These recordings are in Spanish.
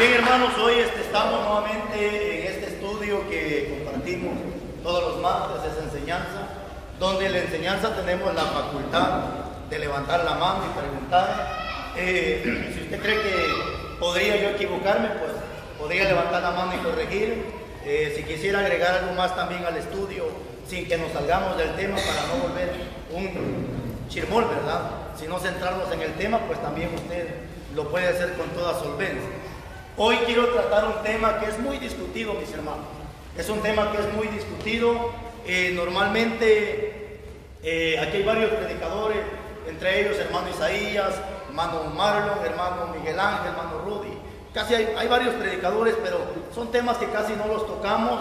Bien, hermanos, hoy estamos nuevamente en este estudio que compartimos todos los martes, esa enseñanza, donde en la enseñanza tenemos la facultad de levantar la mano y preguntar. Si usted cree que podría yo equivocarme, pues podría levantar la mano y corregir. Si quisiera agregar algo más también al estudio, sin que nos salgamos del tema para no volver un chirmol, ¿verdad? Si no centrarnos en el tema, pues también usted lo puede hacer con toda solvencia. Hoy quiero tratar un tema que es muy discutido, mis hermanos. Es un tema que es muy discutido. Normalmente aquí hay varios predicadores, entre ellos hermano Isaías, hermano Marlon, hermano Miguel Ángel, hermano Rudy. Casi hay varios predicadores, pero son temas que casi no los tocamos,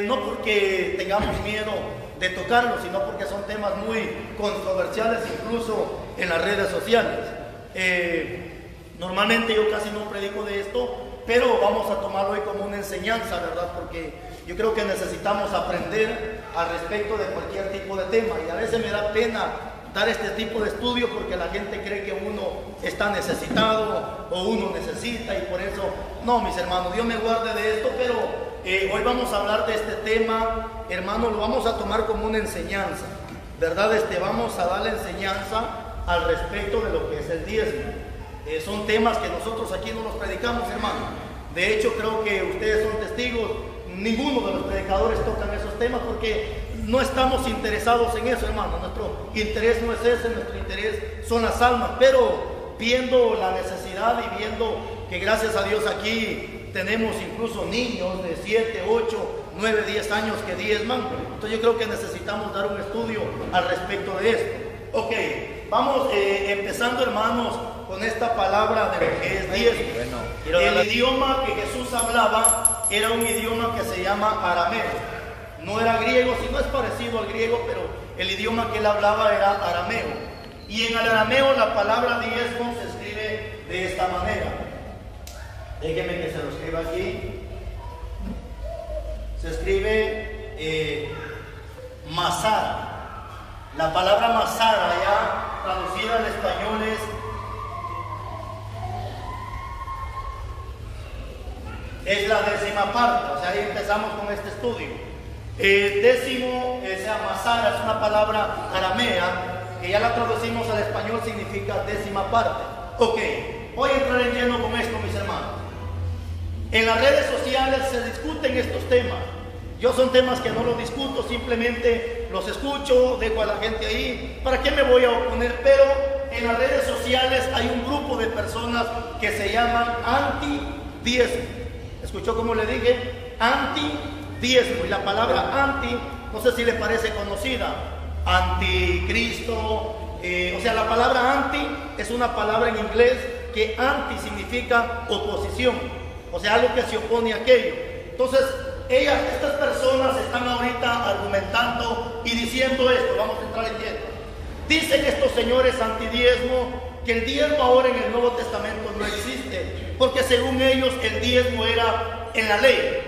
no porque tengamos miedo de tocarlos, sino porque son temas muy controversiales, incluso en las redes sociales. Normalmente yo casi no predico de esto, pero vamos a tomarlo hoy como una enseñanza, ¿verdad? Porque yo creo que necesitamos aprender al respecto de cualquier tipo de tema, y a veces me da pena dar este tipo de estudio porque la gente cree que uno está necesitado o uno necesita, y por eso, no, mis hermanos, Dios me guarde de esto, pero hoy vamos a hablar de este tema, hermanos, lo vamos a tomar como una enseñanza, ¿verdad? Vamos a dar la enseñanza al respecto de lo que es el diezmo. Son temas que nosotros aquí no los predicamos, hermanos. De hecho, creo que ustedes son testigos, ninguno de los predicadores tocan esos temas porque no estamos interesados en eso, hermano. Nuestro interés no es ese, nuestro interés son las almas, pero viendo la necesidad y viendo que gracias a Dios aquí tenemos incluso niños de 7, 8, 9, 10 años que diezman, entonces yo creo que necesitamos dar un estudio al respecto de esto. Ok, vamos empezando, hermanos, con esta palabra de lo que es diezmo. El idioma que Jesús hablaba era un idioma que se llama arameo. No era griego, sino es parecido al griego, pero el idioma que él hablaba era arameo. Y en el arameo la palabra diezmo se escribe de esta manera. Déjenme que se lo escriba aquí. Se escribe masara. La palabra masara, ya traducida al español, es la 10ª parte. O sea, ahí empezamos con este estudio. Décimo, masara, es una palabra aramea que ya la traducimos al español, significa 10ª parte. Ok, voy a entrar en lleno con esto, mis hermanos. En las redes sociales se discuten estos temas. Yo son temas que no los discuto, simplemente los escucho, dejo a la gente ahí. ¿Para qué me voy a oponer? Pero en las redes sociales hay un grupo de personas que se llaman anti-diezmo. ¿Escuchó cómo le dije? Anti-diezmo. Y la palabra anti, no sé si le parece conocida. Anticristo. O sea, la palabra anti es una palabra en inglés que anti significa oposición. O sea, algo que se opone a aquello. Entonces, estas personas están ahorita argumentando y diciendo esto. Vamos a entrar en lleno. Dicen estos señores antidiezmo que el diezmo ahora en el Nuevo Testamento no existe, porque según ellos el diezmo era en la ley.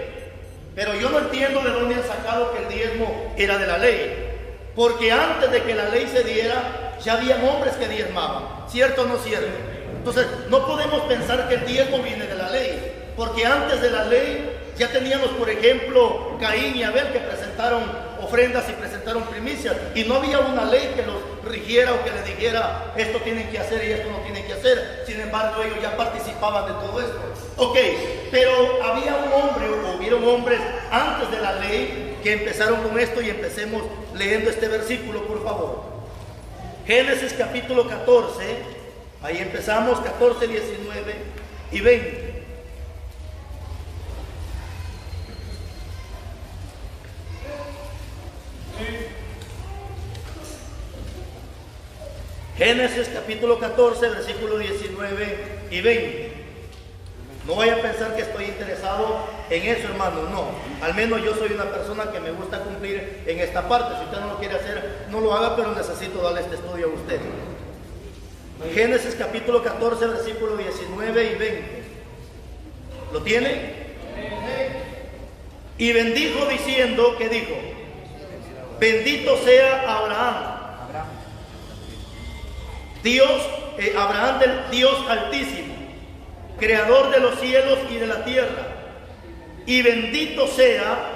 Pero yo no entiendo de dónde han sacado que el diezmo era de la ley, porque antes de que la ley se diera ya habían hombres que diezmaban, ¿cierto o no cierto? Entonces no podemos pensar que el diezmo viene de la ley, porque antes de la ley ya teníamos, por ejemplo, Caín y Abel, que presentaron ofrendas y presentaron primicias, y no había una ley que los rigiera o que les dijera esto tienen que hacer y esto no tienen que hacer. Sin embargo, ellos ya participaban de todo esto. Ok, pero había un hombre, o hubieron hombres antes de la ley que empezaron con esto, y empecemos leyendo este versículo, por favor. Génesis capítulo 14, ahí empezamos, 14, 19 y 20. Génesis capítulo 14, versículos 19 y 20. No vaya a pensar que estoy interesado en eso, hermano, no. Al menos yo soy una persona que me gusta cumplir en esta parte. Si usted no lo quiere hacer, no lo haga, pero necesito darle este estudio a usted. Génesis capítulo 14, versículos 19 y 20. ¿Lo tiene? Y bendijo diciendo, ¿qué dijo? Bendito sea Abraham. Dios, Abraham del Dios Altísimo, creador de los cielos y de la tierra. Y bendito sea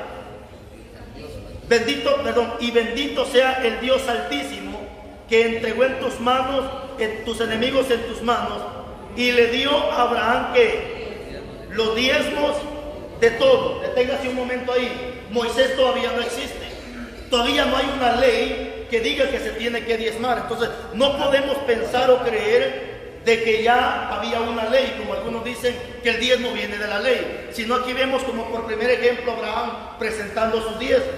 el Dios Altísimo, que entregó en tus manos, en tus enemigos en tus manos, y le dio a Abraham que los diezmos de todo. Deténgase un momento ahí. Moisés todavía no existe. Todavía no hay una ley que diga que se tiene que diezmar. Entonces no podemos pensar o creer de que ya había una ley, como algunos dicen que el diezmo viene de la ley, sino aquí vemos como por primer ejemplo Abraham presentando sus diezmos.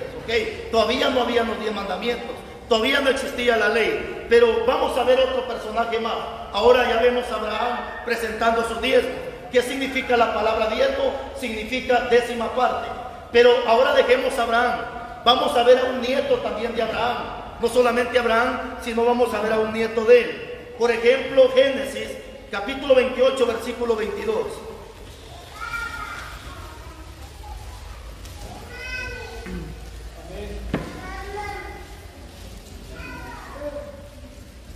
Todavía no habían los 10 mandamientos, todavía no existía la ley, pero vamos a ver otro personaje más. Ahora ya vemos a Abraham presentando sus diezmos. ¿Qué significa la palabra diezmo? Significa décima parte. Pero ahora dejemos a Abraham. Vamos a ver a un nieto también de Abraham. No solamente a Abraham, sino vamos a ver a un nieto de él. Por ejemplo, Génesis, capítulo 28, versículo 22.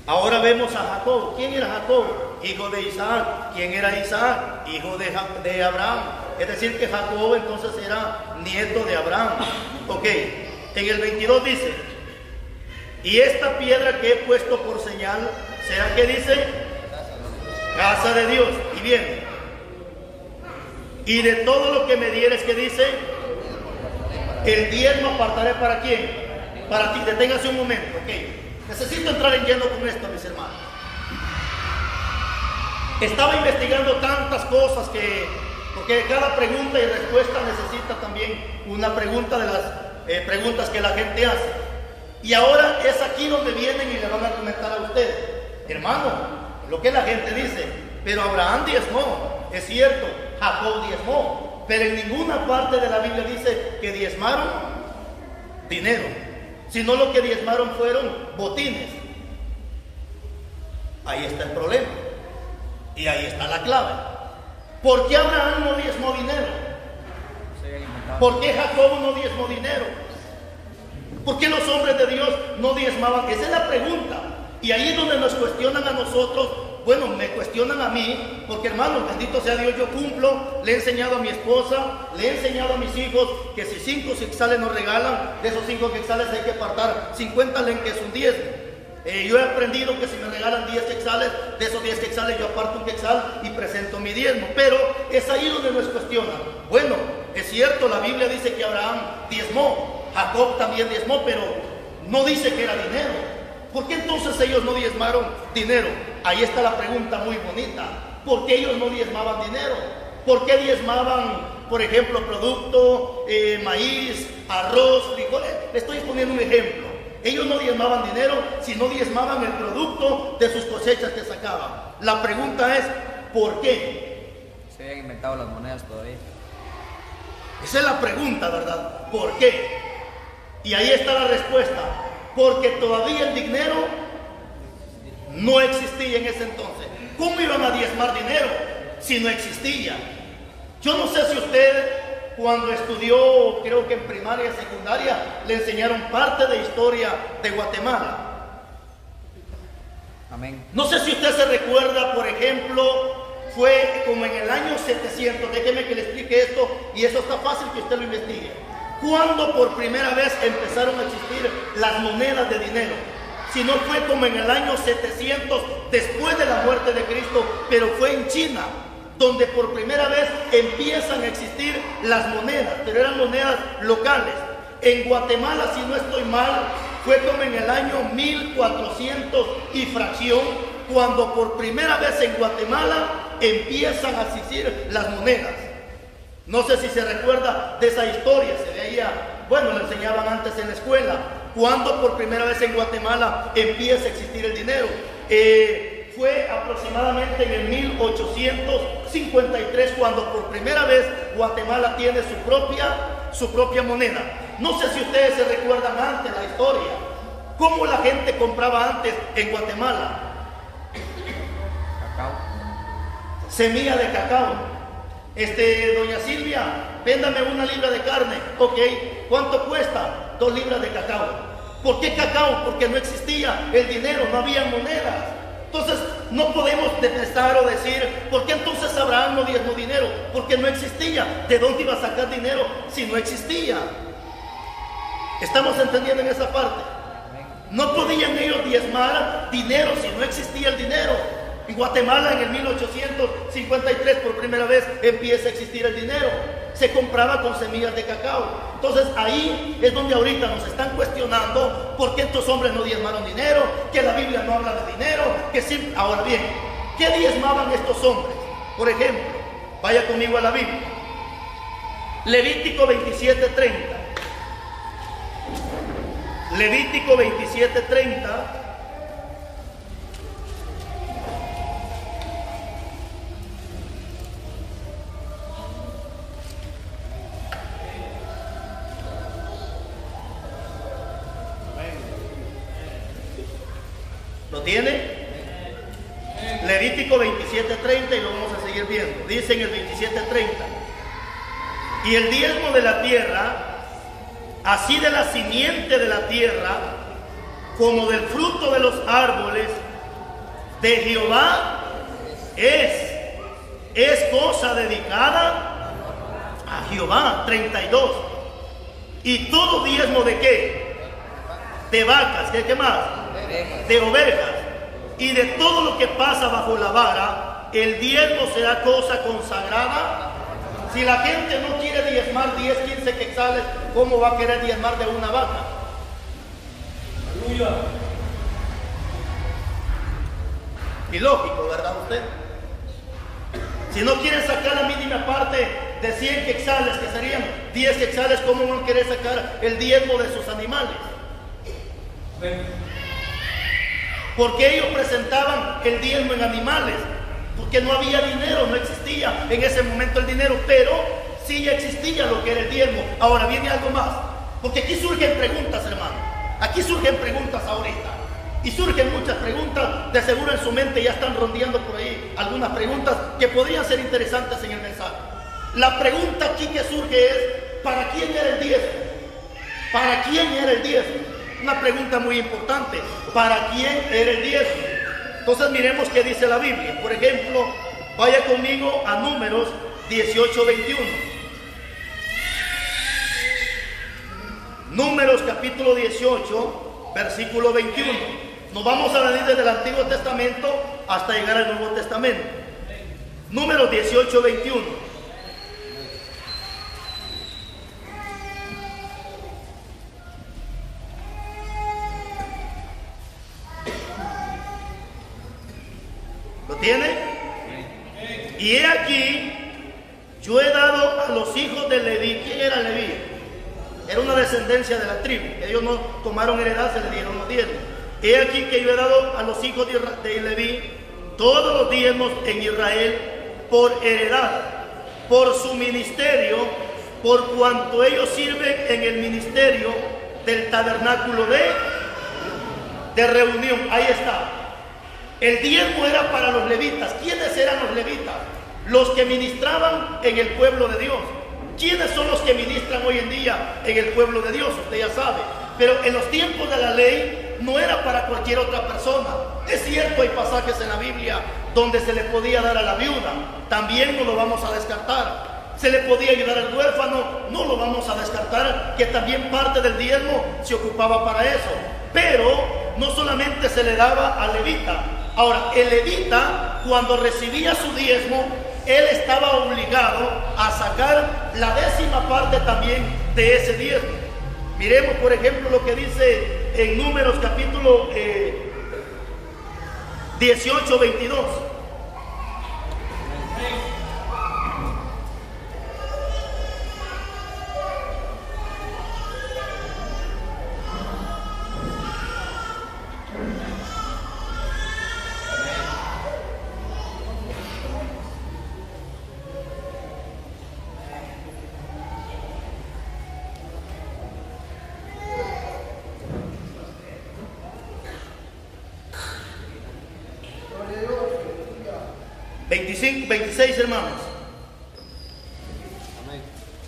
Ahora vemos a Jacob. ¿Quién era Jacob? Hijo de Isaac. ¿Quién era Isaac? Hijo de Abraham. Es decir, que Jacob entonces era nieto de Abraham. Ok, en el 22 dice: y esta piedra que he puesto por señal, ¿será que dice? Casa de Dios. Y bien, y de todo lo que me dieres, ¿qué dice? El diezmo apartaré. ¿Para quién? Para ti. Deténgase un momento, ok. Necesito entrar en lleno con esto, mis hermanos. Estaba investigando tantas cosas porque cada pregunta y respuesta necesita también una pregunta de las preguntas que la gente hace. Y ahora es aquí donde vienen y le van a comentar a usted: hermano, lo que la gente dice, pero Abraham diezmó, es cierto, Jacob diezmó, pero en ninguna parte de la Biblia dice que diezmaron dinero, sino lo que diezmaron fueron botines. Ahí está el problema y ahí está la clave. ¿Por qué Abraham no diezmó dinero? ¿Por qué Jacob no diezmó dinero? ¿Por qué los hombres de Dios no diezmaban? Esa es la pregunta. Y ahí es donde nos cuestionan a nosotros. Bueno, me cuestionan a mí, porque hermanos, bendito sea Dios, yo cumplo. Le he enseñado a mi esposa, le he enseñado a mis hijos que si 5 quetzales nos regalan, de esos 5 quetzales hay que apartar 50 lenques, un diezmo. Yo he aprendido que si me regalan 10 quetzales, de esos 10 quetzales yo aparto un quetzal y presento mi diezmo. Pero es ahí donde nos cuestionan. Bueno, es cierto, la Biblia dice que Abraham diezmó, Jacob también diezmó, pero no dice que era dinero. ¿Por qué entonces ellos no diezmaron dinero? Ahí está la pregunta muy bonita. ¿Por qué ellos no diezmaban dinero? ¿Por qué diezmaban, por ejemplo, producto, maíz, arroz, frijoles? Le estoy poniendo un ejemplo. Ellos no diezmaban dinero, sino diezmaban el producto de sus cosechas que sacaban. La pregunta es, ¿por qué? Se habían inventado las monedas todavía. Esa es la pregunta, ¿verdad? ¿Por qué? Y ahí está la respuesta. Porque todavía el dinero no existía en ese entonces. ¿Cómo iban a diezmar dinero si no existía? Yo no sé si usted, cuando estudió, creo que en primaria y secundaria, le enseñaron parte de historia de Guatemala. Amén. No sé si usted se recuerda, por ejemplo, fue como en el año 700, déjeme que le explique esto, y eso está fácil que usted lo investigue. Cuando por primera vez empezaron a existir las monedas de dinero, si no fue como en el año 700, después de la muerte de Cristo, pero fue en China, donde por primera vez empiezan a existir las monedas, pero eran monedas locales. En Guatemala, si no estoy mal, fue como en el año 1400 y fracción, cuando por primera vez en Guatemala empiezan a existir las monedas. No sé si se recuerda de esa historia, se veía, bueno, le enseñaban antes en la escuela, cuando por primera vez en Guatemala empieza a existir el dinero. Fue aproximadamente en el 1853 cuando por primera vez Guatemala tiene su propia moneda. No sé si ustedes se recuerdan antes la historia, cómo la gente compraba antes en Guatemala. Cacao. Semilla de cacao. Doña Silvia, véndame 1 libra de carne. Ok, ¿cuánto cuesta? 2 libras de cacao. ¿Por qué cacao? Porque no existía el dinero, no había monedas. Entonces, No podemos detestar o decir, ¿por qué entonces Abraham no diezmó dinero? Porque no existía. ¿De dónde iba a sacar dinero si no existía? ¿Estamos entendiendo en esa parte? No podían ellos diezmar dinero si no existía el dinero. En Guatemala en el 1853 por primera vez empieza a existir el dinero. Se compraba con semillas de cacao. Entonces ahí es donde ahorita nos están cuestionando por qué estos hombres no diezmaron dinero, que la Biblia no habla de dinero, que sí. Ahora bien, ¿qué diezmaban estos hombres? Por ejemplo, vaya conmigo a la Biblia. Levítico 27:30. Levítico 27:30. ¿Lo tiene? Levítico 27:30 y lo vamos a seguir viendo. Dice en el 27:30: y el diezmo de la tierra, así de la simiente de la tierra, como del fruto de los árboles de Jehová, es cosa dedicada a Jehová. 32. Y todo diezmo de ¿qué? De vacas, ¿qué más? De ovejas, y de todo lo que pasa bajo la vara, el diezmo será cosa consagrada. Si la gente no quiere diezmar 10, 15 quetzales, ¿cómo va a querer diezmar de una vaca? Aleluya. Y lógico, ¿verdad usted? Si no quieren sacar la mínima parte de 100 quetzales, que serían 10 quetzales, ¿cómo van a querer sacar el diezmo de sus animales? Porque ellos presentaban el diezmo en animales, porque no había dinero, no existía en ese momento el dinero, pero sí ya existía lo que era el diezmo. Ahora viene algo más, porque aquí surgen preguntas, hermano. Aquí surgen preguntas ahorita, y surgen muchas preguntas. De seguro en su mente ya están rondeando por ahí algunas preguntas que podrían ser interesantes en el mensaje. La pregunta aquí que surge es: ¿para quién era el diezmo? ¿Para quién era el diezmo? Una pregunta muy importante. ¿Para quién era el diezmo? Entonces miremos qué dice la Biblia. Por ejemplo, vaya conmigo a Números 18:21. Números capítulo 18, versículo 21. Nos vamos a venir desde el Antiguo Testamento hasta llegar al Nuevo Testamento. Números 18:21. ¿Lo tiene? Y he aquí, yo he dado a los hijos de Leví. ¿Quién era Leví? Era una descendencia de la tribu. Ellos no tomaron heredad, se le dieron los diezmos. He aquí que yo he dado a los hijos de Leví todos los diezmos en Israel por heredad, por su ministerio, por cuanto ellos sirven en el ministerio del tabernáculo de reunión. Ahí está. El diezmo era para los levitas. ¿Quiénes eran los levitas? Los que ministraban en el pueblo de Dios. ¿Quiénes son los que ministran hoy en día en el pueblo de Dios? Usted ya sabe. Pero en los tiempos de la ley no era para cualquier otra persona. Es cierto, hay pasajes en la Biblia donde se le podía dar a la viuda. También no lo vamos a descartar. Se le podía ayudar al huérfano. No lo vamos a descartar, que también parte del diezmo se ocupaba para eso. Pero no solamente se le daba al levita. Ahora, el levita, cuando recibía su diezmo, él estaba obligado a sacar la 10ª parte también de ese diezmo. Miremos, por ejemplo, lo que dice en Números capítulo 18:22. Gloria a Dios. 26 hermanos.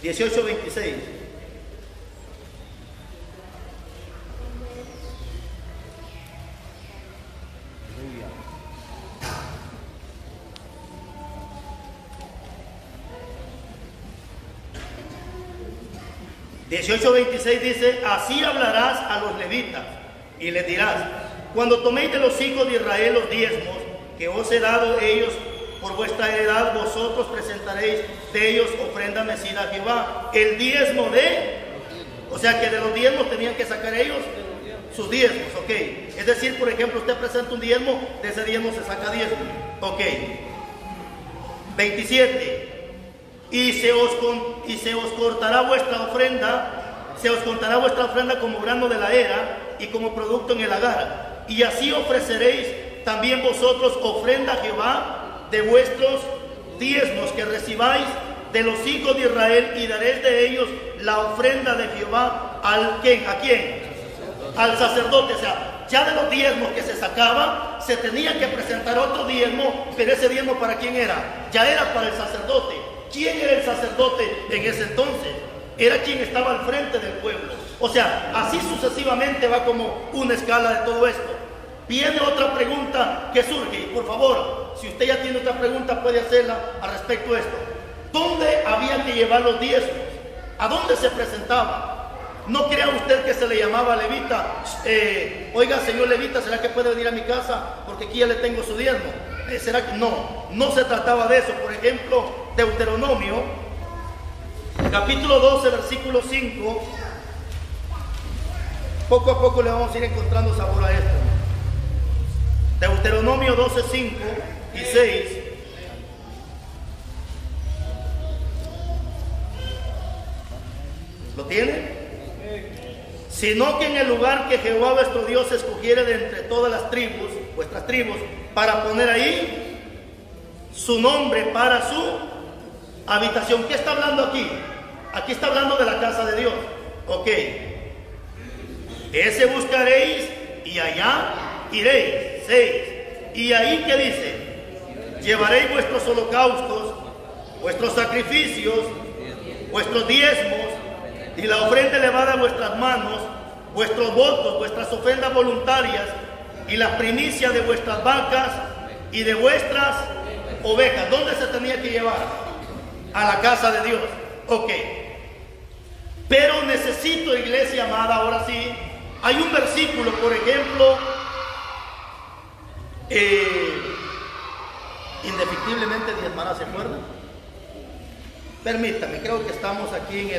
18:26. 18:26 dice: así hablarás a los levitas y les dirás: cuando toméis de los hijos de Israel los diezmos que os he dado ellos por vuestra heredad, vosotros presentaréis de ellos ofrenda mecida a Jehová. El diezmo o sea que de los diezmos tenían que sacar ellos sus diezmos, ok. Es decir, por ejemplo, usted presenta un diezmo, de ese diezmo se saca diezmo, ok. 27. Y se os cortará vuestra ofrenda, se os contará vuestra ofrenda como grano de la era y como producto en el lagar. Y así ofreceréis también vosotros ofrenda a Jehová de vuestros diezmos que recibáis de los hijos de Israel, y daréis de ellos la ofrenda de Jehová ¿a quién? Al sacerdote. O sea, ya de los diezmos que se sacaba, se tenía que presentar otro diezmo, pero ese diezmo ¿para quién era? Ya era para el sacerdote. ¿Quién era el sacerdote en ese entonces? Era quien estaba al frente del pueblo. O sea, así sucesivamente va como una escala de todo esto. Viene otra pregunta que surge, y por favor, si usted ya tiene otra pregunta, puede hacerla al respecto de esto. ¿Dónde había que llevar los diezmos? ¿A dónde se presentaba? No crea usted que se le llamaba levita. Oiga, señor levita, ¿será que puede venir a mi casa? Porque aquí ya le tengo su diezmo. ¿Será que no se trataba de eso? Por ejemplo, Deuteronomio, capítulo 12, versículo 5. Poco a poco le vamos a ir encontrando sabor a esto. Deuteronomio 12, 5 y 6. ¿Lo tiene? Sino que en el lugar que Jehová vuestro Dios escogiere de entre todas las tribus, vuestras tribus, para poner ahí su nombre para su habitación. ¿Qué está hablando aquí? Aquí está hablando de la casa de Dios. Ok. Ese buscaréis y allá iréis. 6. Y ahí, ¿qué dice? Llevaréis vuestros holocaustos, vuestros sacrificios, vuestros diezmos y la ofrenda elevada a vuestras manos, vuestros votos, vuestras ofrendas voluntarias y las primicias de vuestras vacas y de vuestras ovejas. ¿Dónde se tenía que llevar? A la casa de Dios. Ok. Pero necesito, iglesia amada, ahora sí, hay un versículo, por ejemplo, indefectiblemente diezmará, ¿se acuerdan? Permítame, creo que estamos aquí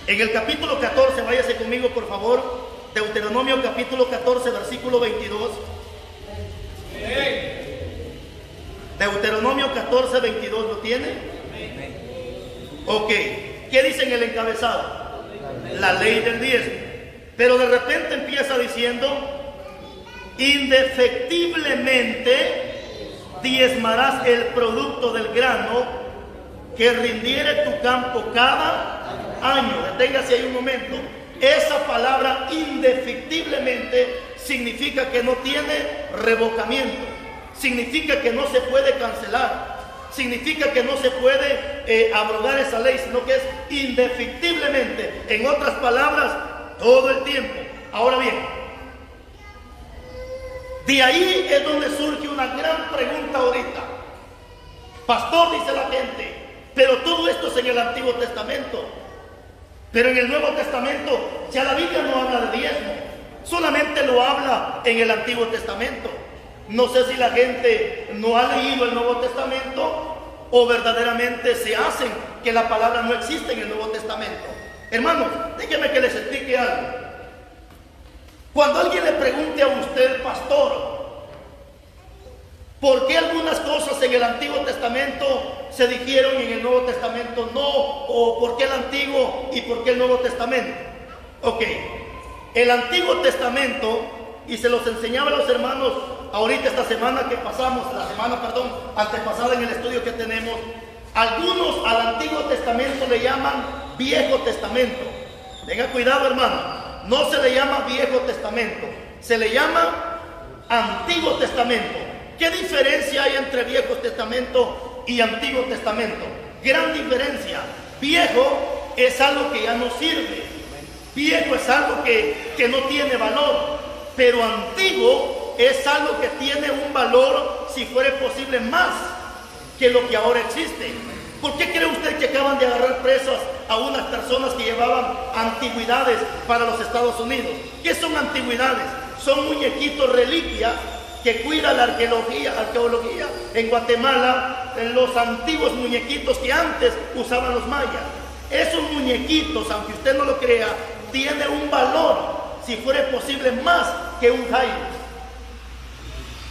en el capítulo 14, váyase conmigo por favor, Deuteronomio capítulo 14, versículo 22. Deuteronomio 14, 22, ¿lo tiene? Ok, ¿qué dice en el encabezado? La ley del diezmo. Pero de repente empieza diciendo: indefectiblemente diezmarás el producto del grano que rindiere tu campo cada año. Deténgase ahí un momento. Esa palabra indefectiblemente significa que no tiene revocamiento, significa que no se puede cancelar, significa que no se puede abrogar esa ley, sino que es indefectiblemente. En otras palabras, todo el tiempo. Ahora bien, de ahí es donde surge una gran pregunta ahorita. Pastor, dice la gente, pero todo esto es en el Antiguo Testamento. Pero en el Nuevo Testamento ya la Biblia no habla de diezmo, solamente lo habla en el Antiguo Testamento. No sé si la gente no ha leído el Nuevo Testamento o verdaderamente se hacen que la palabra no existe en el Nuevo Testamento. Hermanos, déjenme que les explique algo. Cuando alguien le pregunte a usted, pastor, ¿por qué algunas cosas en el Antiguo Testamento se dijeron y en el Nuevo Testamento no? ¿O por qué el Antiguo y por qué el Nuevo Testamento? Ok, el Antiguo Testamento, y se los enseñaba a los hermanos ahorita esta semana que pasamos, antepasada en el estudio que tenemos, algunos al Antiguo Testamento le llaman Viejo Testamento. Tenga cuidado, hermano. No se le llama Viejo Testamento, se le llama Antiguo Testamento. ¿Qué diferencia hay entre Viejo Testamento y Antiguo Testamento? Gran diferencia. Viejo es algo que ya no sirve. Viejo es algo que no tiene valor. Pero antiguo es algo que tiene un valor, si fuera posible, más que lo que ahora existe. ¿Por qué cree usted que acaban de agarrar presas a unas personas que llevaban antigüedades para los Estados Unidos? ¿Qué son antigüedades? Son muñequitos reliquias que cuida la arqueología en Guatemala, los antiguos muñequitos que antes usaban los mayas. Esos muñequitos, aunque usted no lo crea, tienen un valor, si fuera posible, más que un jairo.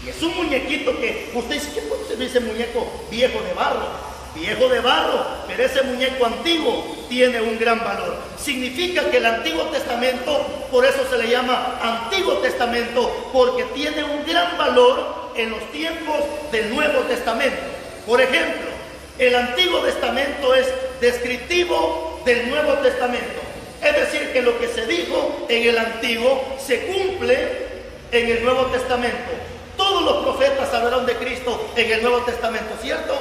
Y es un muñequito que usted dice, ¿qué puede ser ese muñeco viejo de barro? Viejo de barro, pero ese muñeco antiguo tiene un gran valor. Significa que el Antiguo Testamento, por eso se le llama Antiguo Testamento, porque tiene un gran valor en los tiempos del Nuevo Testamento. Por ejemplo, el Antiguo Testamento es descriptivo del Nuevo Testamento. Es decir, que lo que se dijo en el Antiguo se cumple en el Nuevo Testamento. Todos los profetas hablaron de Cristo en el Nuevo Testamento, ¿cierto?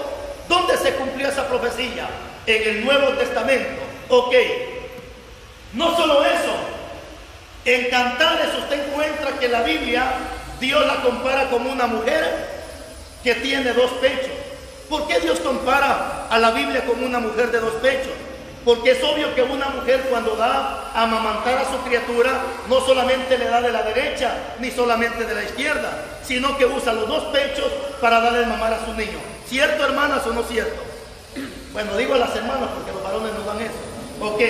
¿Dónde se cumplió esa profecía? En el Nuevo Testamento. Ok. No solo eso. En Cantares usted encuentra que la Biblia, Dios la compara como una mujer que tiene dos pechos. ¿Por qué Dios compara a la Biblia como una mujer de dos pechos? Porque es obvio que una mujer cuando da a amamantar a su criatura, no solamente le da de la derecha, ni solamente de la izquierda, sino que usa los dos pechos para darle mamar a su niño. ¿Cierto, hermanas, o no cierto? Bueno, digo a las hermanas porque los varones no dan eso. Ok.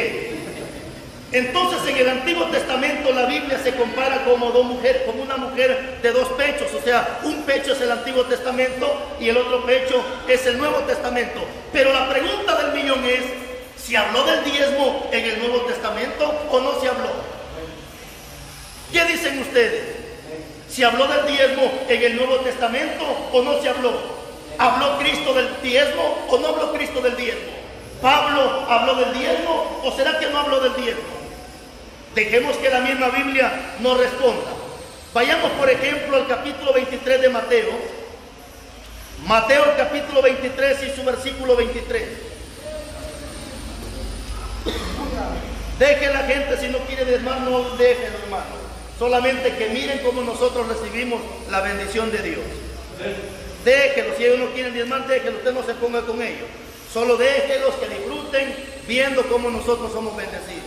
Entonces en el Antiguo Testamento la Biblia se compara como una mujer de dos pechos. O sea, un pecho es el Antiguo Testamento y el otro pecho es el Nuevo Testamento. Pero la pregunta del millón es, ¿se habló del diezmo en el Nuevo Testamento o no se habló? ¿Qué dicen ustedes? ¿Se habló del diezmo en el Nuevo Testamento o no se habló? ¿Habló Cristo del diezmo o no habló Cristo del diezmo? ¿Pablo habló del diezmo o será que no habló del diezmo? Dejemos que la misma Biblia nos responda. Vayamos por ejemplo al capítulo 23 de Mateo. Mateo capítulo 23 y su versículo 23. Deje la gente, si no quiere diezmar, no dejen, hermano. Solamente que miren cómo nosotros recibimos la bendición de Dios. Déjenlos, si ellos no quieren diezmar, déjenlos, usted no se ponga con ellos. Solo déjenlos que disfruten viendo cómo nosotros somos bendecidos.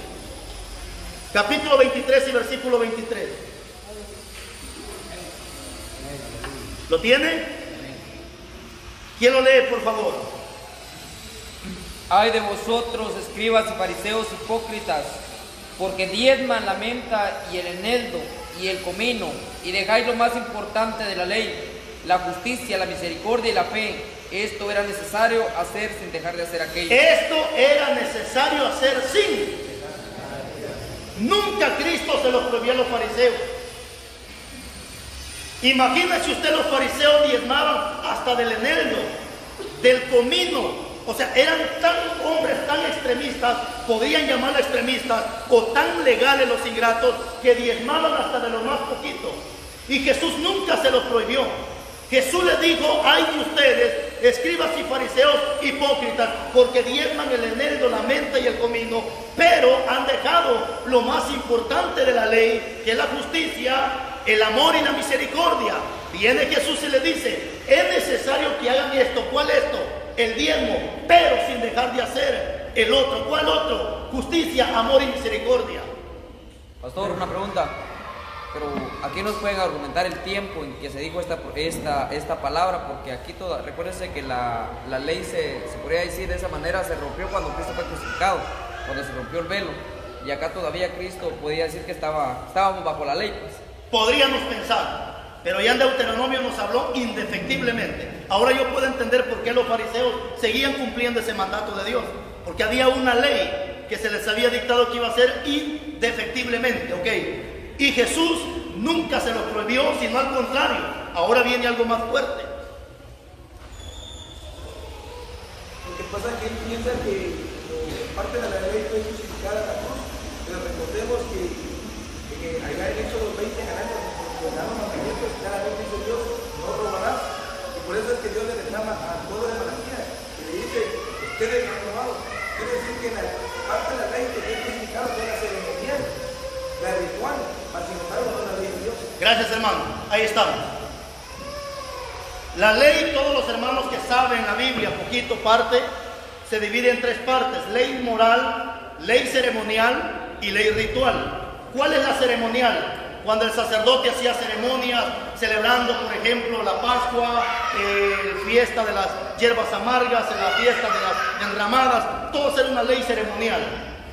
Capítulo 23 y versículo 23. ¿Lo tiene? ¿Quién lo lee, por favor? Ay de vosotros, escribas y fariseos hipócritas, porque diezman la menta y el eneldo y el comino, y dejáis lo más importante de la ley, la justicia, la misericordia y la fe. Esto era necesario hacer sin dejar de hacer aquello. Esto era necesario hacer sin. Nunca Cristo se los prohibió a los fariseos. Imagínense usted, los fariseos diezmaban hasta del eneldo, del comino. O sea, eran hombres tan extremistas, podrían llamarlo extremistas, o tan legales los ingratos, que diezmaban hasta de lo más poquito. Y Jesús nunca se los prohibió. Jesús les dijo, ay de ustedes, escribas y fariseos hipócritas, porque diezman el eneldo, la menta y el comino, pero han dejado lo más importante de la ley, que es la justicia, el amor y la misericordia. Viene Jesús y les dice, es necesario que hagan esto. ¿Cuál es esto? El diezmo, pero sin dejar de hacer el otro. ¿Cuál otro? Justicia, amor y misericordia. Pastor, una pregunta. Pero aquí nos pueden argumentar el tiempo en que se dijo esta palabra, porque aquí recuérdense que la ley se podría decir de esa manera, se rompió cuando Cristo fue crucificado, cuando se rompió el velo, y acá todavía Cristo podía decir que estábamos bajo la ley, pues. Podríamos pensar, pero ya en Deuteronomio nos habló indefectiblemente. Ahora yo puedo entender por qué los fariseos seguían cumpliendo ese mandato de Dios, porque había una ley que se les había dictado que iba a ser indefectiblemente, ¿ok? Y Jesús nunca se lo prohibió, sino al contrario. Ahora viene algo más fuerte. Lo que pasa es que él piensa que parte de la ley fue crucificada a la cruz, pero recordemos que allá en Éxodo 20 años, cuando daban mandamientos, claramente dice Dios, no robarás. Y por eso es que Dios le reclama al pueblo de Malaquías y le dice, ustedes han robado. Quiere decir que en la parte de la ley que fue crucificada fue la ceremonial, la ritual. Gracias, hermano. Ahí estamos. La ley, todos los hermanos que saben la Biblia, poquito parte, se divide en tres partes: ley moral, ley ceremonial y ley ritual. ¿Cuál es la ceremonial? Cuando el sacerdote hacía ceremonias, celebrando, por ejemplo, la Pascua, fiesta de las hierbas amargas, la fiesta de las enramadas, todo eso era una ley ceremonial.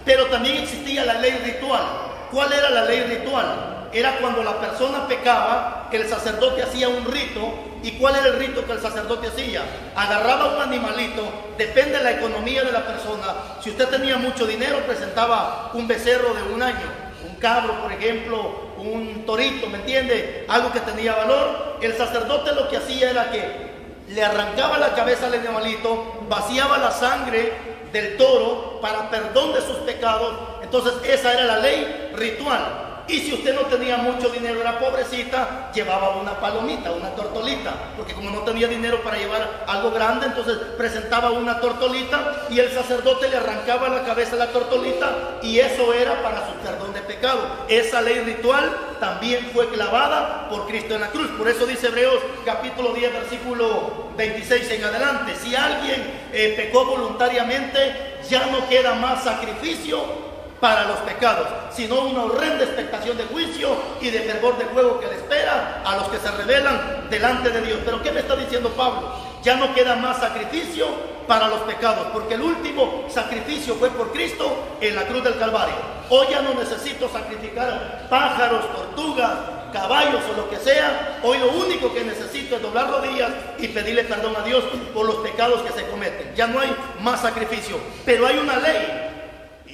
Pero también existía la ley ritual. ¿Cuál era la ley ritual? Era cuando la persona pecaba, el sacerdote hacía un rito. ¿Y cuál era el rito que el sacerdote hacía? Agarraba un animalito, depende de la economía de la persona. Si usted tenía mucho dinero, presentaba un becerro de un año, un cabro, por ejemplo, un torito, ¿me entiende? Algo que tenía valor. El sacerdote lo que hacía era que le arrancaba la cabeza al animalito, vaciaba la sangre del toro para perdón de sus pecados. Entonces esa era la ley ritual. Y si usted no tenía mucho dinero, era pobrecita, llevaba una palomita, una tortolita, porque como no tenía dinero para llevar algo grande, entonces presentaba una tortolita y el sacerdote le arrancaba la cabeza a la tortolita, y eso era para su perdón de pecado. Esa ley ritual también fue clavada por Cristo en la cruz. Por eso dice Hebreos capítulo 10 versículo 26 en adelante: si alguien pecó voluntariamente, ya no queda más sacrificio para los pecados, sino una horrenda expectación de juicio y de fervor de fuego que le espera a los que se rebelan delante de Dios. Pero ¿qué me está diciendo Pablo? Ya no queda más sacrificio para los pecados, porque el último sacrificio fue por Cristo en la cruz del Calvario. Hoy ya no necesito sacrificar pájaros, tortugas, caballos o lo que sea. Hoy lo único que necesito es doblar rodillas y pedirle perdón a Dios por los pecados que se cometen. Ya no hay más sacrificio, pero hay una ley.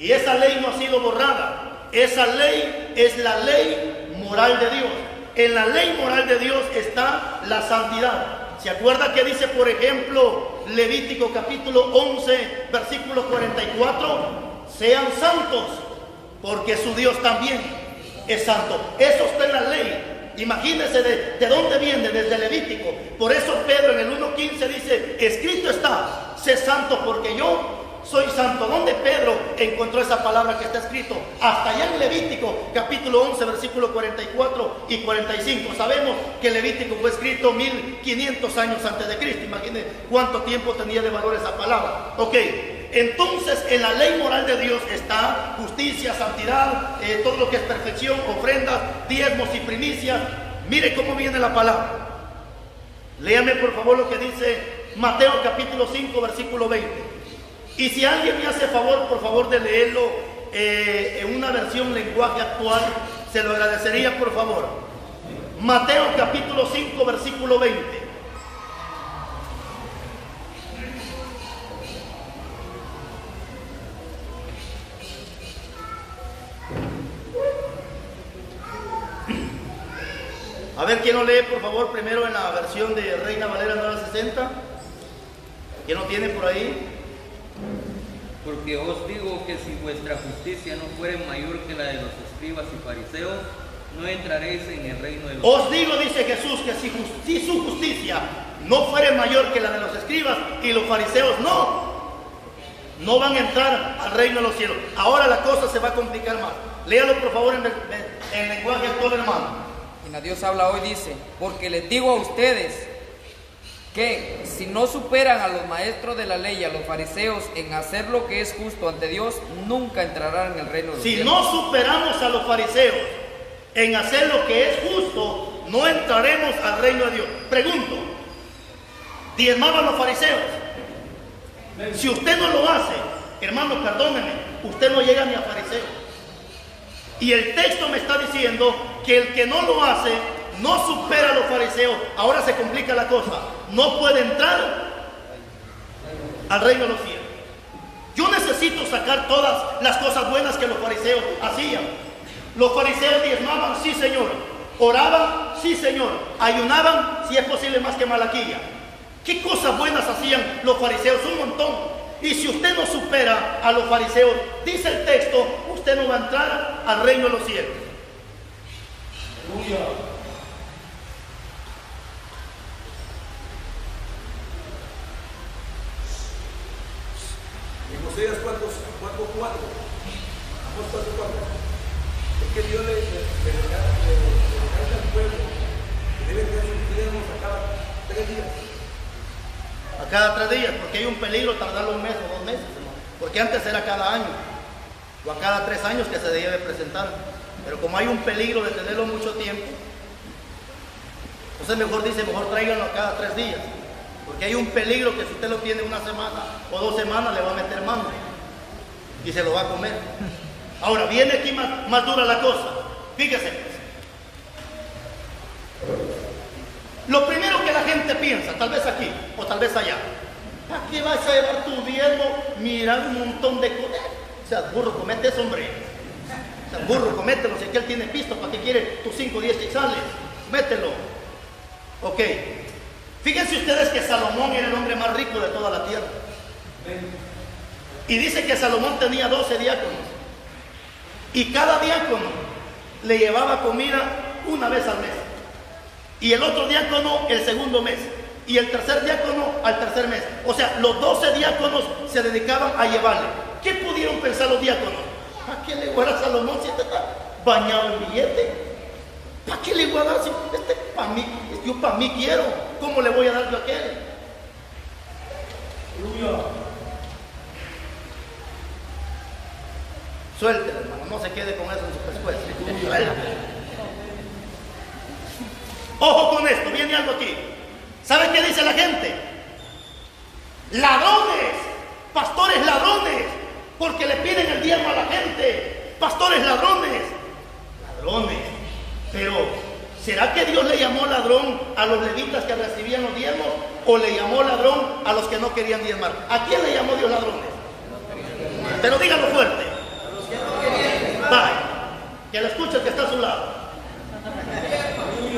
Y esa ley no ha sido borrada. Esa ley es la ley moral de Dios. En la ley moral de Dios está la santidad. ¿Se acuerda que dice, por ejemplo, Levítico capítulo 11, versículo 44? Sean santos, porque su Dios también es santo. Eso está en la ley. Imagínense de dónde viene, desde Levítico. Por eso Pedro en el 1:15 dice: escrito está, sé santo porque yo soy santo. ¿Dónde Pedro encontró esa palabra que está escrito? Hasta allá en Levítico capítulo 11 versículos 44 y 45. Sabemos que Levítico fue escrito 1500 años antes de Cristo. Imaginen cuánto tiempo tenía de valor esa palabra. Ok, entonces en la ley moral de Dios está justicia, santidad, todo lo que es perfección, ofrendas, diezmos y primicias. Mire cómo viene la palabra. Léame por favor lo que dice Mateo capítulo 5 versículo 20. Y si alguien me hace favor, por favor, de leerlo en una versión lenguaje actual, se lo agradecería, por favor. Mateo capítulo 5, versículo 20. A ver, ¿quién lo lee, por favor, primero en la versión de Reina Valera 960? ¿Quién lo tiene por ahí? Porque os digo que si vuestra justicia no fuere mayor que la de los escribas y fariseos, no entraréis en el reino de los cielos. Os digo, dice Jesús, que si su justicia no fuere mayor que la de los escribas y los fariseos, no van a entrar al reino de los cielos. Ahora la cosa se va a complicar más. Léalo por favor en lenguaje actual, hermano. Y la Dios habla hoy, dice: porque les digo a ustedes que si no superan a los maestros de la ley y a los fariseos en hacer lo que es justo ante Dios, nunca entrarán en el reino de los cielos. Si no superamos a los fariseos en hacer lo que es justo, no entraremos al reino de Dios. Pregunto, ¿diezmaban los fariseos? Si usted no lo hace, hermano, perdóneme, usted no llega ni a fariseo. Y el texto me está diciendo que el que no lo hace no supera a los fariseos. Ahora se complica la cosa. No puede entrar al reino de los cielos. Yo necesito sacar todas las cosas buenas que los fariseos hacían. Los fariseos diezmaban, sí señor. Oraban, sí señor. Ayunaban, si es posible, más que Malaquía. ¿Qué cosas buenas hacían los fariseos? Un montón. Y si usted no supera a los fariseos, dice el texto, usted no va a entrar al reino de los cielos. Aleluya. En Oseas 4:4, Amós 4:4, es que Dios le recalca al pueblo que debe tener sus diezmos a cada 3 días. A cada 3 días, porque hay un peligro tardarlo un mes o 2 meses, hermano. Porque antes era cada año, o a cada 3 años que se debe presentar. Pero como hay un peligro de tenerlo mucho tiempo, entonces mejor dice, mejor tráiganlo a cada 3 días. Porque hay un peligro que si usted lo tiene 1 semana o 2 semanas, le va a meter mano y se lo va a comer. Ahora, viene aquí más dura la cosa. Fíjese pues. Lo primero que la gente piensa, tal vez aquí o tal vez allá, ¿para qué vas a llevar tu diezmo? Mira un montón de cosas. O sea, burro, comete eso, hombre. O sea, burro, comételo. Si él tiene pisto, ¿para qué quiere tus 5 o 10 quetzales? Mételo. Ok. Fíjense ustedes que Salomón era el hombre más rico de toda la tierra. Y dice que Salomón tenía 12 diáconos. Y cada diácono le llevaba comida 1 vez al mes. Y el otro diácono el segundo mes. Y el tercer diácono al tercer mes. O sea, los 12 diáconos se dedicaban a llevarle. ¿Qué pudieron pensar los diáconos? ¿Para qué le voy a dar a Salomón si este está bañado en billete? ¿Para qué le voy a dar si este para mí? Yo para mí quiero. ¿Cómo le voy a dar yo a aquel? Suéltelo, hermano. No se quede con eso en su pescuezo. Ojo con esto, viene algo aquí. ¿Saben qué dice la gente? Ladrones, pastores ladrones, porque le piden el diezmo a la gente. Pastores ladrones, ladrones. Pero, ¿será que Dios le llamó ladrón a los levitas que recibían los diezmos? ¿O le llamó ladrón a los que no querían diezmar? ¿A quién le llamó Dios ladrones? Pero dígalo fuerte. Vaya, que lo escuche el que está a su lado.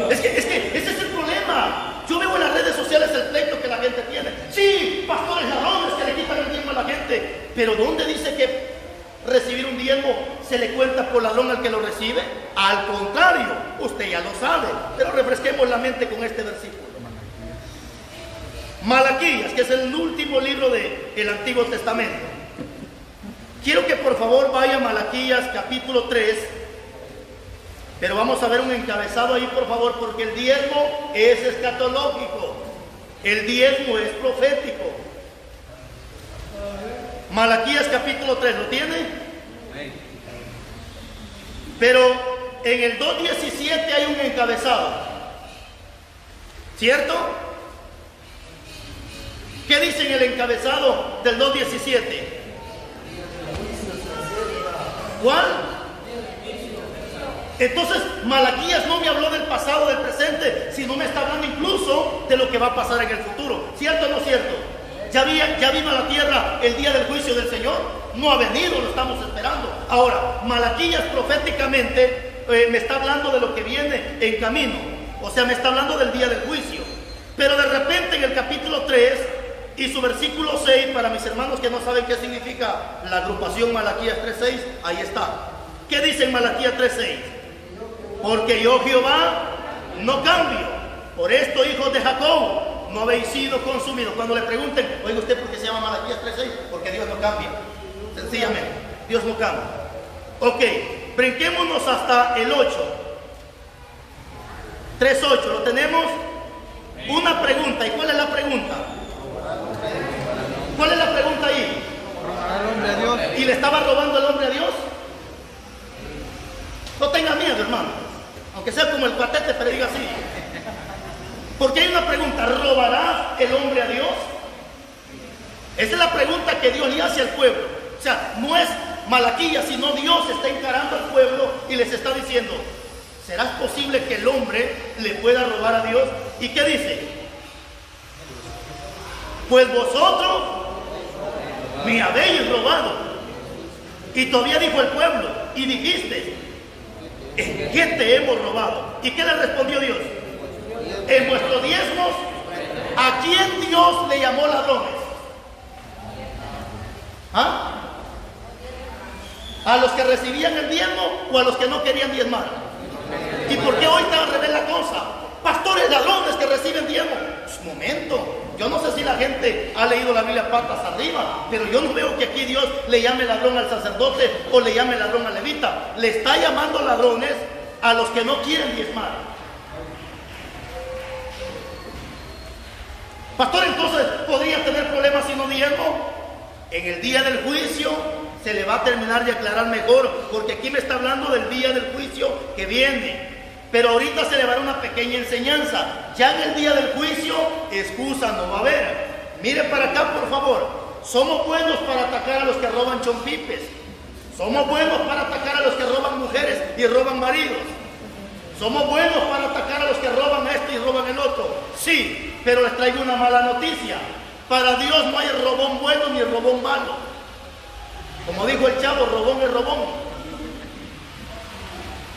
Es que ese es el problema. Yo veo en las redes sociales el pleito que la gente tiene. Sí, pastores ladrones que le quitan el diezmo a la gente. Pero ¿dónde dice que recibir un diezmo se le cuenta por ladrón al que lo recibe? Al contrario, usted ya lo sabe. Pero refresquemos la mente con este versículo. Malaquías, que es el último libro del Antiguo Testamento. Quiero que por favor vaya a Malaquías capítulo 3. Pero vamos a ver un encabezado ahí, por favor, porque el diezmo es escatológico. El diezmo es profético. Malaquías capítulo 3, ¿lo tiene? Pero en el 2.17 hay un encabezado. ¿Cierto? ¿Qué dice en el encabezado del 2.17? ¿Cuál? Entonces, Malaquías no me habló del pasado, del presente, sino me está hablando incluso de lo que va a pasar en el futuro. ¿Cierto o no cierto? ¿Ya vino a la tierra el día del juicio del Señor? No ha venido, lo estamos esperando. Ahora, Malaquías proféticamente me está hablando de lo que viene en camino. O sea, me está hablando del día del juicio. Pero de repente en el capítulo 3 y su versículo 6, para mis hermanos que no saben qué significa la agrupación Malaquías 3.6, ahí está. ¿Qué dice en Malaquías 3.6? Porque yo, Jehová, no cambio. Por esto, hijos de Jacob, no habéis sido consumidos. Cuando le pregunten, oiga usted, ¿por qué se llama Malaquías 3.6? Porque Dios no cambia. Sencillamente, Dios no cambia. Ok, brinquémonos hasta el 8. 3.8, ¿lo tenemos? Una pregunta. ¿Y cuál es la pregunta? ¿Cuál es la pregunta ahí? ¿Y le estaba robando el hombre a Dios? No tenga miedo, hermano. Aunque sea como el cuartete, pero diga así. Porque hay una pregunta: ¿robará el hombre a Dios? Esa es la pregunta que Dios le hace al pueblo. O sea, no es Malaquías, sino Dios está encarando al pueblo y les está diciendo: ¿será posible que el hombre le pueda robar a Dios? ¿Y qué dice? Pues vosotros me habéis robado. Y todavía dijo el pueblo, y dijiste: ¿en qué te hemos robado? ¿Y qué le respondió Dios? En vuestros diezmos. ¿A quién Dios le llamó ladrones? ¿Ah? ¿A los que recibían el diezmo o a los que no querían diezmar? ¿Y por qué hoy está al revés la cosa? Pastores ladrones que reciben diezmo. Pues, momento, yo no sé si la gente ha leído la Biblia patas arriba, pero yo no veo que aquí Dios le llame ladrón al sacerdote o le llame ladrón al levita. Le está llamando ladrones a los que no quieren diezmar. Pastor, entonces, ¿podría tener problemas si no diezmo? En el día del juicio se le va a terminar de aclarar mejor, porque aquí me está hablando del día del juicio que viene. Pero ahorita se le va a dar una pequeña enseñanza. Ya en el día del juicio, excusa no va a haber. Mire para acá, por favor. Somos buenos para atacar a los que roban chompipes. Somos buenos para atacar a los que roban mujeres y roban maridos. Somos buenos para atacar a los que roban esto y roban el otro. Sí, pero les traigo una mala noticia. Para Dios no hay robón bueno ni robón malo. Como dijo el chavo, robón es robón.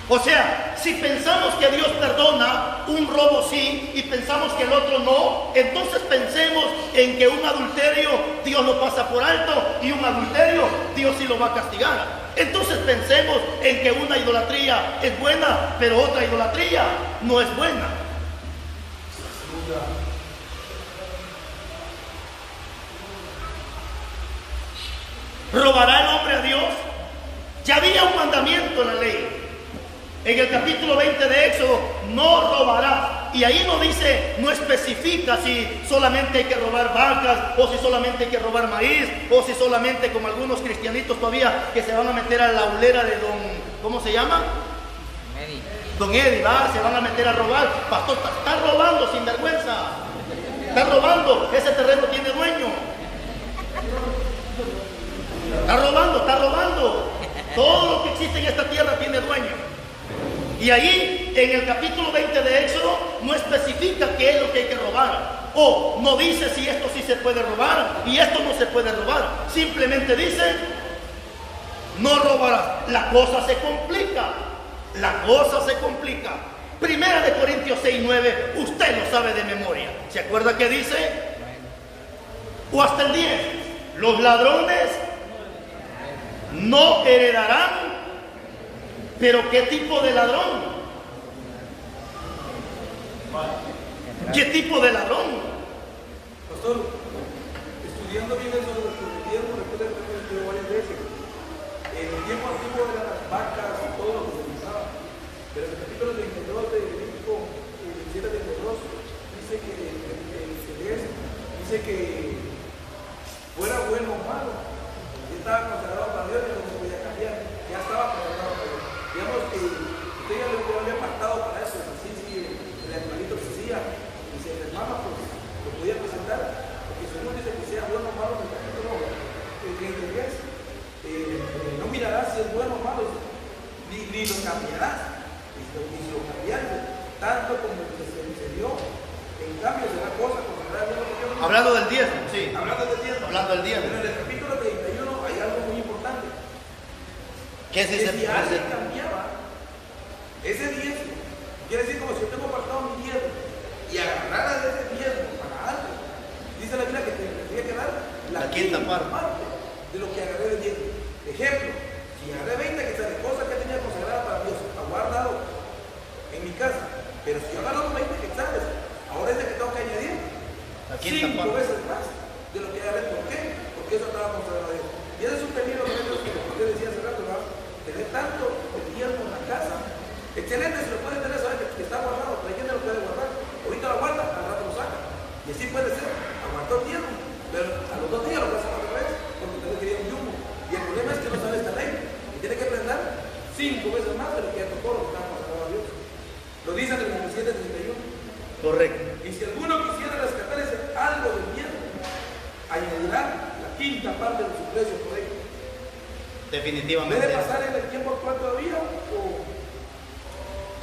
O sea, si pensamos que Dios perdona un robo sí y pensamos que el otro no, entonces pensemos en que un adulterio Dios lo pasa por alto y un adulterio Dios sí lo va a castigar. Entonces pensemos en que una idolatría es buena, pero otra idolatría no es buena. ¿Robará el hombre a Dios? Ya había un mandamiento en la ley. En el capítulo 20 de Éxodo, no robarás. Y ahí no dice, no especifica si solamente hay que robar vacas, o si solamente hay que robar maíz, o si solamente, como algunos cristianitos todavía, que se van a meter a la ulera de don, ¿cómo se llama? Don Eddie, ¿va? Se van a meter a robar. Pastor, está robando sin vergüenza. Está robando, ese terreno tiene dueño. Está robando, está robando. Todo lo que existe en esta tierra tiene dueño. Y ahí, en el capítulo 20 de Éxodo, no especifica qué es lo que hay que robar. O no dice si esto sí se puede robar y esto no se puede robar. Simplemente dice, no robarás. La cosa se complica. La cosa se complica. Primera de Corintios 6:9, usted lo sabe de memoria. ¿Se acuerda qué dice? O hasta el 10. Los ladrones no heredarán. Pero ¿qué tipo de ladrón? ¿Qué tipo de ladrón? Pastor, estudiando bien eso de los tiempos, recuerda que hemos estudiado varias veces. En el tiempo antiguo eran las vacas y todo lo que se utilizaba. Pero en el capítulo 32 de Levítico 17:32 dice que dice que fuera bueno o malo, estaba consagrado para Dios y no se podía cambiar. Ya estaba consagrado para Dios. Digamos que usted ya lo había apartado para eso, así si el animalito que se hacía y se enfermaba, pues lo podía presentar, porque si uno dice que sea bueno o malo, en el capítulo 10, no mirarás si es bueno o malo, ni lo cambiarás, ni lo cambiarás, tanto como que se dio, en cambio será cosa consagrada. Hablando del diezmo, sí. Hablando del diezmo. Hablando del diezmo. Pero en el capítulo 31 hay algo muy importante. ¿Qué es ese? Si alguien cambiaba ese diezmo, quiere decir como si yo tengo apartado mi diezmo y agarrara de ese diezmo para algo, dice la Biblia que tendría que dar la quinta parte de lo que agarré de diezmo. Ejemplo, si agarré 20 quetzales, cosas que tenía consagrada para Dios, aguardado en mi casa, pero si yo agarro los 20 quetzales, ahora es de que tengo que añadir 5 veces más de lo que agarré. ¿Por qué? Porque eso estaba consagrado a Dios. Y ese es un peligro que usted decía hace rato, ¿verdad? Tener tanto el diezmo en la casa. Excelente, si lo puede tener, sabe que está guardado, pero hay quien no lo puede guardar. Ahorita lo guarda, al rato lo saca. Y así puede ser, aguantó el tiempo, pero a los 2 días lo pasa otra vez, porque usted quería un yumbo. Y el problema es que no sabe esta ley. Y tiene que aprender 5 veces más de lo que ya tocó, lo que está pasando a Dios. Lo dice en el 27:31. Correcto. Y si alguno quisiera rescatar algo del diezmo, añadirá la quinta parte de su precio por ahí. Definitivamente. ¿Debe pasar en el tiempo actual todavía? O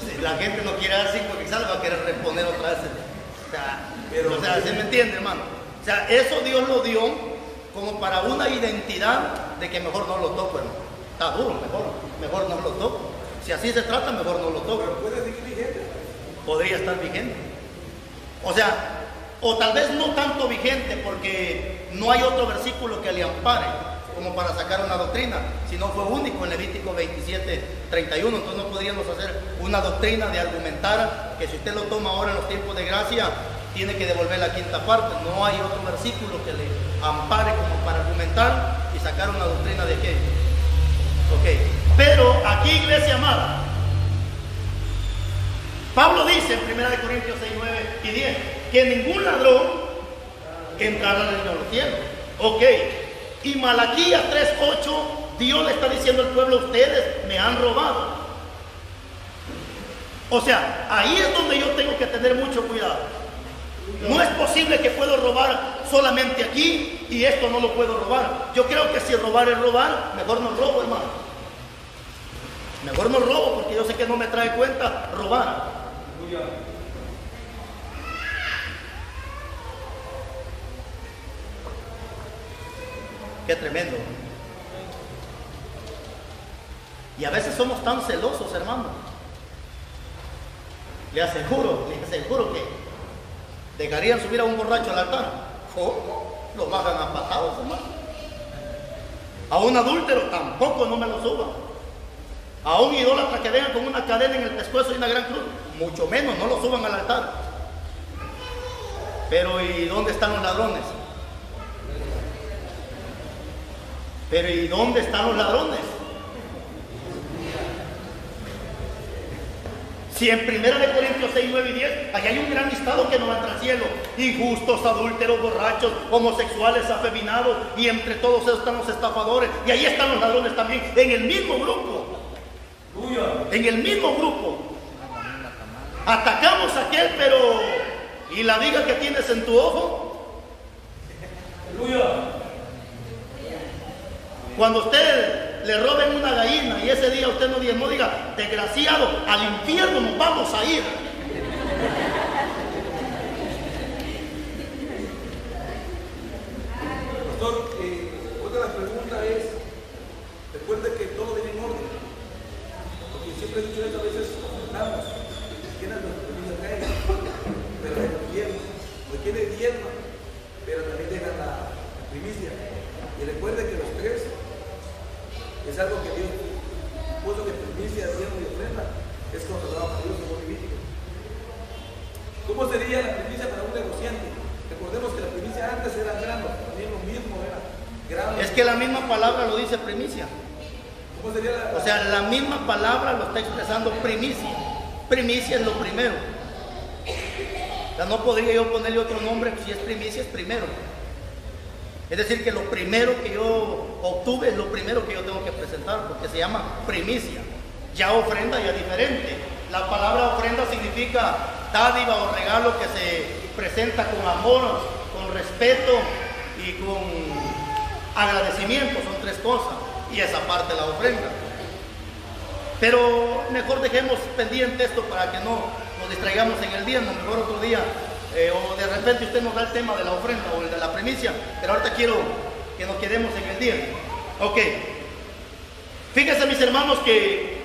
si la gente no quiere dar 5 quetzales, va a querer reponer otra vez. O sea, ¿se me entiende, hermano? O sea, eso Dios lo dio como para una identidad de que mejor no lo toco, hermano. Está duro, mejor no lo toco. Si así se trata, mejor no lo toco. Pero puede seguir vigente. Podría estar vigente. O sea, o tal vez no tanto vigente porque no hay otro versículo que le ampare como para sacar una doctrina, sino fue único en Levítico 27:31. Entonces no podríamos hacer una doctrina de argumentar que si usted lo toma ahora en los tiempos de gracia, tiene que devolver la quinta parte. No hay otro versículo que le ampare como para argumentar y sacar una doctrina de qué. Ok, pero aquí, iglesia amada, Pablo dice en 1 Corintios 6:9 y 10 que ningún ladrón entrar al reino de los cielos. Ok. Y Malaquías 3:8, Dios le está diciendo al pueblo, ustedes me han robado. O sea, ahí es donde yo tengo que tener mucho cuidado. No es posible que puedo robar solamente aquí y esto no lo puedo robar. Yo creo que si robar es robar, mejor no robo, hermano. Mejor no robo porque yo sé que no me trae cuenta robar. Qué tremendo. Y a veces somos tan celosos, hermano. Le aseguro que dejarían subir a un borracho al altar. Lo bajan a patadas, hermano. A un adúltero tampoco, no me lo suban. A un idólatra que dejan con una cadena en el pescuezo y una gran cruz, mucho menos, no lo suban al altar. Pero ¿y dónde están los ladrones? Pero ¿y dónde están los ladrones? Si en 1 Corintios 6, 9 y 10, allá hay un gran listado que no va a entrar al cielo. Injustos, adúlteros, borrachos, homosexuales, afeminados, y entre todos esos están los estafadores. Y ahí están los ladrones también, en el mismo grupo. En el mismo grupo. Atacamos a aquel, pero ¿y la viga que tienes en tu ojo? Cuando usted le roben una gallina y ese día usted no diga, desgraciado, al infierno nos vamos a ir. Pastor, otra pregunta es, recuerde que todo viene en orden. Porque siempre he dicho esto, a veces ofrendamos, tienen los permisos acá, pero requiere diezma, pero también dejan la primicia. Y recuerde que los tres es algo que Dios puso que primicia, diezmo y ofrenda es controlado por Dios como Levítico. ¿Cómo sería la primicia para un negociante? Recordemos que la primicia antes era grano, también lo mismo era grano. Es que la misma palabra lo dice primicia. ¿Cómo sería la... O sea, la misma palabra lo está expresando primicia. Primicia es lo primero. O sea, no podría yo ponerle otro nombre, si es primicia es primero. Es decir, que lo primero que yo obtuve es lo primero que yo tengo que presentar, porque se llama primicia. Ya ofrenda ya es diferente. La palabra ofrenda significa dádiva o regalo que se presenta con amor, con respeto y con agradecimiento. Son tres cosas. Y esa parte la ofrenda. Pero mejor dejemos pendiente esto para que no nos distraigamos en el diezmo. Mejor otro día. O de repente usted nos da el tema de la ofrenda o el de la primicia, pero ahorita quiero que nos quedemos en el diezmo. Ok. Fíjense, mis hermanos, que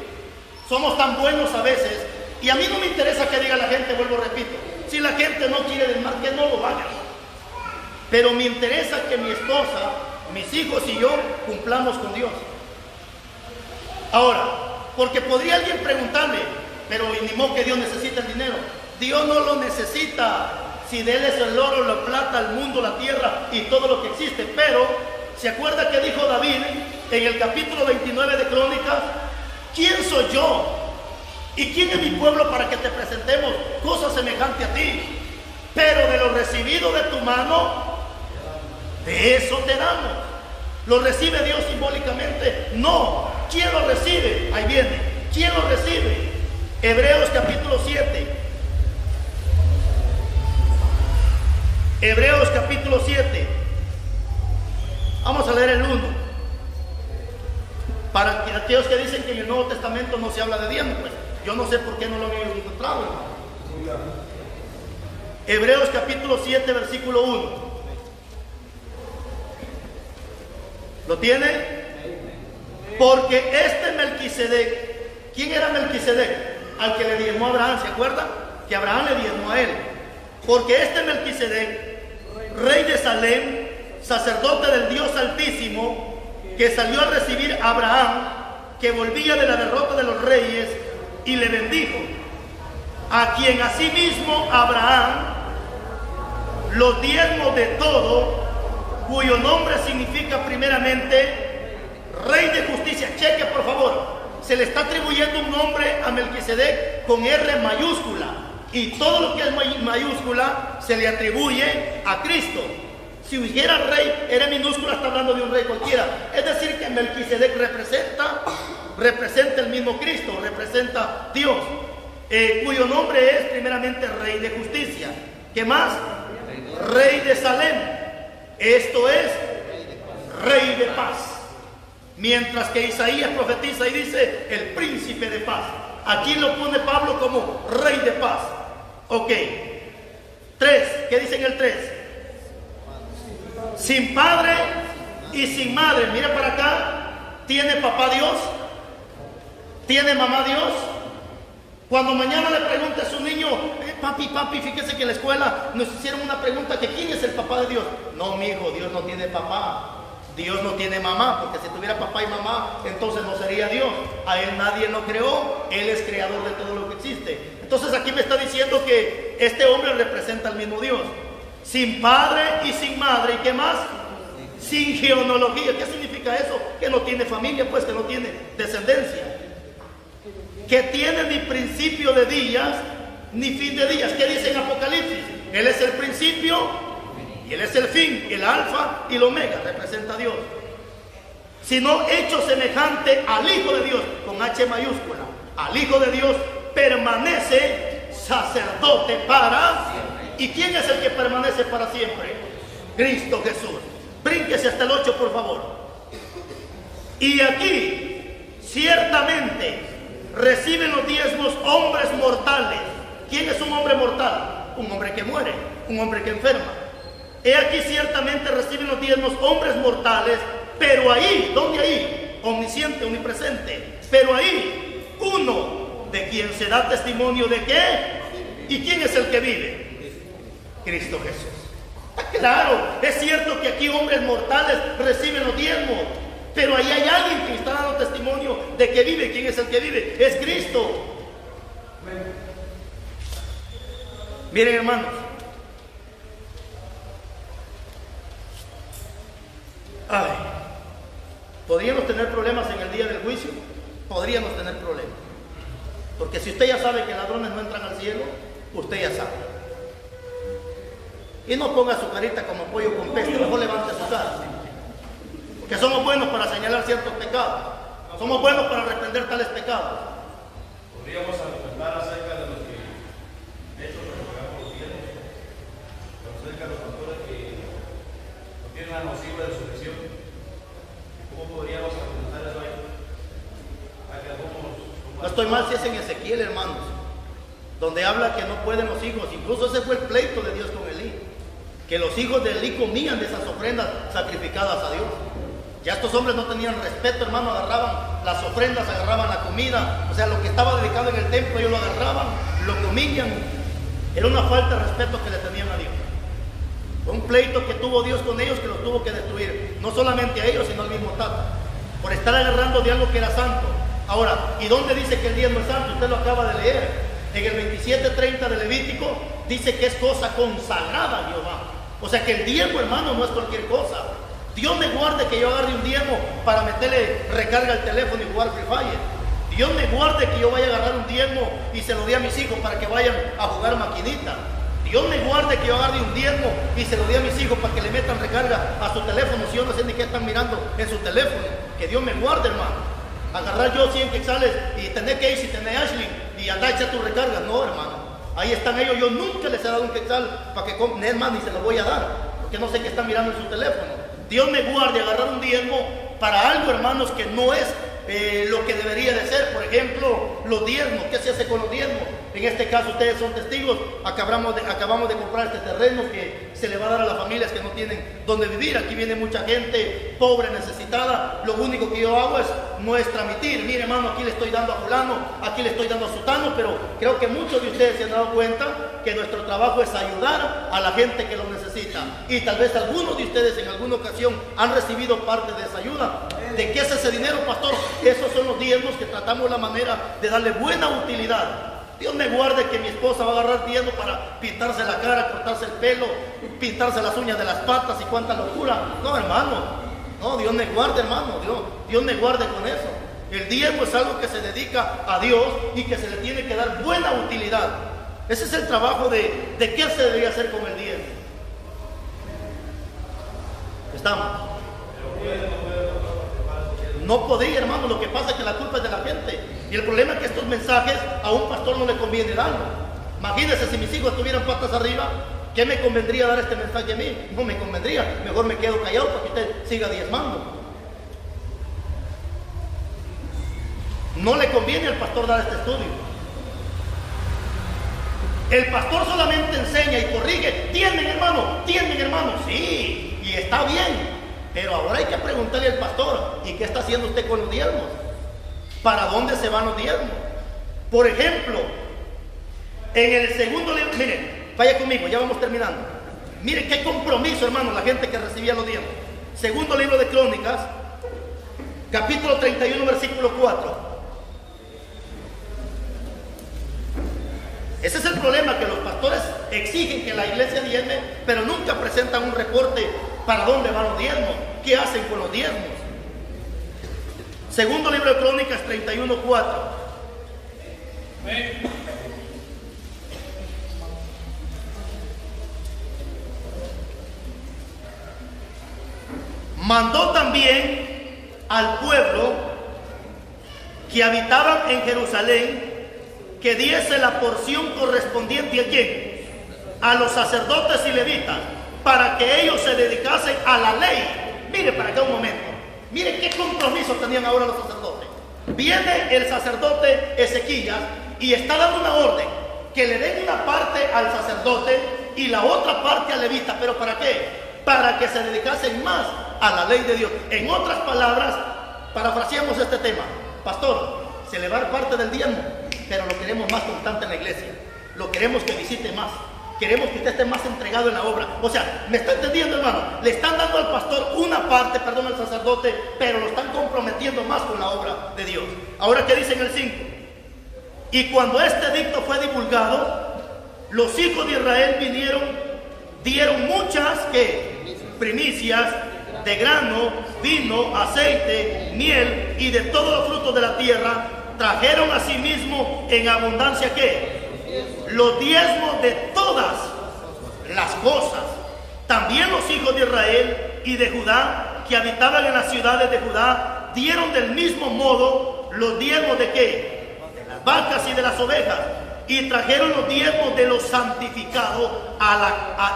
somos tan buenos a veces, y a mí no me interesa que diga la gente, vuelvo, repito, si la gente no quiere del mal, que no lo haga. Pero me interesa que mi esposa, mis hijos y yo cumplamos con Dios. Ahora, porque podría alguien preguntarle, pero ni modo que Dios necesita el dinero. Dios no lo necesita. Si de Él es el oro, la plata, el mundo, la tierra y todo lo que existe. Pero, ¿se acuerda que dijo David en el capítulo 29 de Crónicas? ¿Quién soy yo? ¿Y quién es mi pueblo para que te presentemos cosas semejantes a ti? Pero de lo recibido de tu mano, de eso te damos. ¿Lo recibe Dios simbólicamente? No. ¿Quién lo recibe? Ahí viene. ¿Quién lo recibe? Hebreos capítulo 7. Hebreos capítulo 7. Vamos a leer el 1. Para aquellos que dicen que en el Nuevo Testamento no se habla de diezmo, pues yo no sé por qué no lo han encontrado, hermano. Hebreos capítulo 7, versículo 1. ¿Lo tiene? Porque este Melquisedec, ¿quién era Melquisedec? Al que le diezmó a Abraham, ¿se acuerda? Que Abraham le diezmó a él. Porque este Melquisedec, rey de Salem, sacerdote del Dios Altísimo, que salió a recibir a Abraham, que volvía de la derrota de los reyes, y le bendijo, a quien asimismo Abraham los diezmos de todo, cuyo nombre significa primeramente Rey de Justicia. Cheque, por favor, se le está atribuyendo un nombre a Melquisedec con R mayúscula, y todo lo que es mayúscula se le atribuye a Cristo. Si hubiera rey, era minúscula, está hablando de un rey cualquiera. Es decir, que Melquisedec representa el mismo Cristo, representa Dios, cuyo nombre es primeramente Rey de Justicia. ¿Qué más? Rey de Salem. Esto es Rey de Paz. Mientras que Isaías profetiza y dice el Príncipe de Paz. Aquí lo pone Pablo como Rey de Paz. Ok. 3. ¿Qué dice en el 3? Sin padre y sin madre. Mira para acá. ¿Tiene papá Dios? ¿Tiene mamá Dios? Cuando mañana le pregunte a su niño, papi, fíjese que en la escuela nos hicieron una pregunta que ¿quién es el papá de Dios? No, mi hijo, Dios no tiene papá. Dios no tiene mamá, porque si tuviera papá y mamá, entonces no sería Dios. A Él nadie lo creó, Él es creador de todo lo que existe. Entonces aquí me está diciendo que este hombre representa al mismo Dios. Sin padre y sin madre, ¿y qué más? Sin genealogía. ¿Qué significa eso? Que no tiene familia, pues, que no tiene descendencia. Que tiene ni principio de días, ni fin de días. ¿Qué dice en Apocalipsis? Él es el principio y Él es el fin, el alfa y el omega, representa a Dios. Sino hecho semejante al Hijo de Dios, con H mayúscula. Al Hijo de Dios permanece sacerdote para... ¿Y quién es el que permanece para siempre? Cristo Jesús. Brínquese hasta el 8, por favor. Y aquí, ciertamente, reciben los diezmos hombres mortales. ¿Quién es un hombre mortal? Un hombre que muere, un hombre que enferma. He aquí ciertamente reciben los diezmos hombres mortales, pero ahí, ¿dónde ahí? Omnisciente, omnipresente. Pero ahí, uno de quien se da testimonio de qué. ¿Y quién es el que vive? Cristo Jesús. Claro, es cierto que aquí hombres mortales reciben los diezmos, pero ahí hay alguien que está dando testimonio de que vive. ¿Quién es el que vive? Es Cristo. Miren, hermanos, ¿podríamos tener problemas en el día del juicio? Podríamos tener problemas, porque si usted ya sabe que ladrones no entran al cielo, usted ya sabe. Y no ponga su carita como pollo con peste, mejor levante su cara. Porque somos buenos para señalar ciertos pecados, somos buenos para reprender tales pecados. Podríamos argumentar acerca de los que, de hecho, pagamos los diezmos, pero acerca de los pastores que no tienen la nociva de sujeción. ¿Cómo podríamos argumentar eso ahí? No estoy mal si es en Ezequiel, hermanos, donde habla que no pueden los hijos. Incluso ese fue el pleito de Dios con Elí, que los hijos de Elí comían de esas ofrendas sacrificadas a Dios. Ya estos hombres no tenían respeto, hermano, agarraban las ofrendas, agarraban la comida, o sea, lo que estaba dedicado en el templo, ellos lo agarraban, lo comían. Era una falta de respeto que le tenían a Dios. Fue un pleito que tuvo Dios con ellos, que los tuvo que destruir, no solamente a ellos, sino al mismo Tata, por estar agarrando de algo que era santo. Ahora, ¿y dónde dice que el diezmo es santo? Usted lo acaba de leer. En el 27:30 de Levítico dice que es cosa consagrada a Jehová. O sea que el diezmo, hermano, no es cualquier cosa. Dios me guarde que yo agarre un diezmo para meterle recarga al teléfono y jugar Free Fire. Dios me guarde que yo vaya a agarrar un diezmo y se lo dé a mis hijos para que vayan a jugar maquinita. Dios me guarde que yo agarre un diezmo y se lo dé a mis hijos para que le metan recarga a su teléfono si yo no sé ni qué están mirando en su teléfono. Que Dios me guarde, hermano. Agarrar yo 100 quetzales y tener que ir si tener Ashley y andar a echar tu recarga. No, hermano. Ahí están ellos. Yo nunca les he dado un quetzal para que compren, es más, ni se lo voy a dar, porque no sé qué están mirando en su teléfono. Dios me guarde agarrar un diezmo para algo, hermanos, que no es lo que debería de ser. Por ejemplo, los diezmos. ¿Qué se hace con los diezmos? En este caso ustedes son testigos. Acabamos de comprar este terreno que se le va a dar a las familias que no tienen donde vivir. Aquí viene mucha gente pobre, necesitada. Lo único que yo hago no es transmitir. Mire, hermano, aquí le estoy dando a fulano, aquí le estoy dando a sutano, pero creo que muchos de ustedes se han dado cuenta que nuestro trabajo es ayudar a la gente que lo necesita. Y tal vez algunos de ustedes en alguna ocasión han recibido parte de esa ayuda. ¿De qué es ese dinero, pastor? Esos son los diezmos que tratamos la manera de darle buena utilidad. Dios me guarde que mi esposa va a agarrar diezmo para pintarse la cara, cortarse el pelo, pintarse las uñas de las patas y cuánta locura. No, hermano. No, Dios me guarde, hermano. Dios me guarde con eso. El diezmo es algo que se dedica a Dios y que se le tiene que dar buena utilidad. Ese es el trabajo de qué se debería hacer con el diezmo. Estamos. No podía, hermano, lo que pasa es que la culpa es de la gente. Y el problema es que estos mensajes a un pastor no le conviene darlo. Imagínense si mis hijos tuvieran patas arriba, ¿qué me convendría dar este mensaje a mí? No me convendría, mejor me quedo callado para que usted siga diezmando. No le conviene al pastor dar este estudio. El pastor solamente enseña y corrige. Tienden, hermano, sí, y está bien. Pero ahora hay que preguntarle al pastor, ¿y qué está haciendo usted con los diezmos? ¿Para dónde se van los diezmos? Por ejemplo, en el segundo libro, miren, vaya conmigo, ya vamos terminando. Miren qué compromiso, hermano, la gente que recibía los diezmos. Segundo libro de Crónicas, capítulo 31, versículo 4. Ese es el problema, que los pastores exigen que la iglesia diezme, pero nunca presentan un reporte para dónde van los diezmos, qué hacen con los diezmos. Segundo libro de Crónicas 31:4. Mandó también al pueblo que habitaban en Jerusalén que diese la porción correspondiente a quién, a los sacerdotes y levitas, para que ellos se dedicasen a la ley. Mire para acá un momento, mire qué compromiso tenían ahora los sacerdotes. Viene el sacerdote Ezequías y está dando una orden, que le den una parte al sacerdote y la otra parte al levita. ¿Pero para qué? Para que se dedicasen más a la ley de Dios. En otras palabras, parafraseamos este tema: pastor, se le va a dar parte del diezmo, pero lo queremos más constante en la iglesia, lo queremos que visite más, queremos que usted esté más entregado en la obra. O sea, ¿me está entendiendo, hermano? Le están dando al pastor una parte, perdón, al sacerdote, pero lo están comprometiendo más con la obra de Dios. Ahora, ¿qué dice en el 5? Y cuando este edicto fue divulgado, los hijos de Israel dieron muchas primicias de grano, vino, aceite, miel y de todos los frutos de la tierra. Trajeron a sí mismo en abundancia los diezmos de todas las cosas. También los hijos de Israel y de Judá, que habitaban en las ciudades de Judá, dieron del mismo modo los diezmos de de las vacas y de las ovejas. Y trajeron los diezmos de los santificados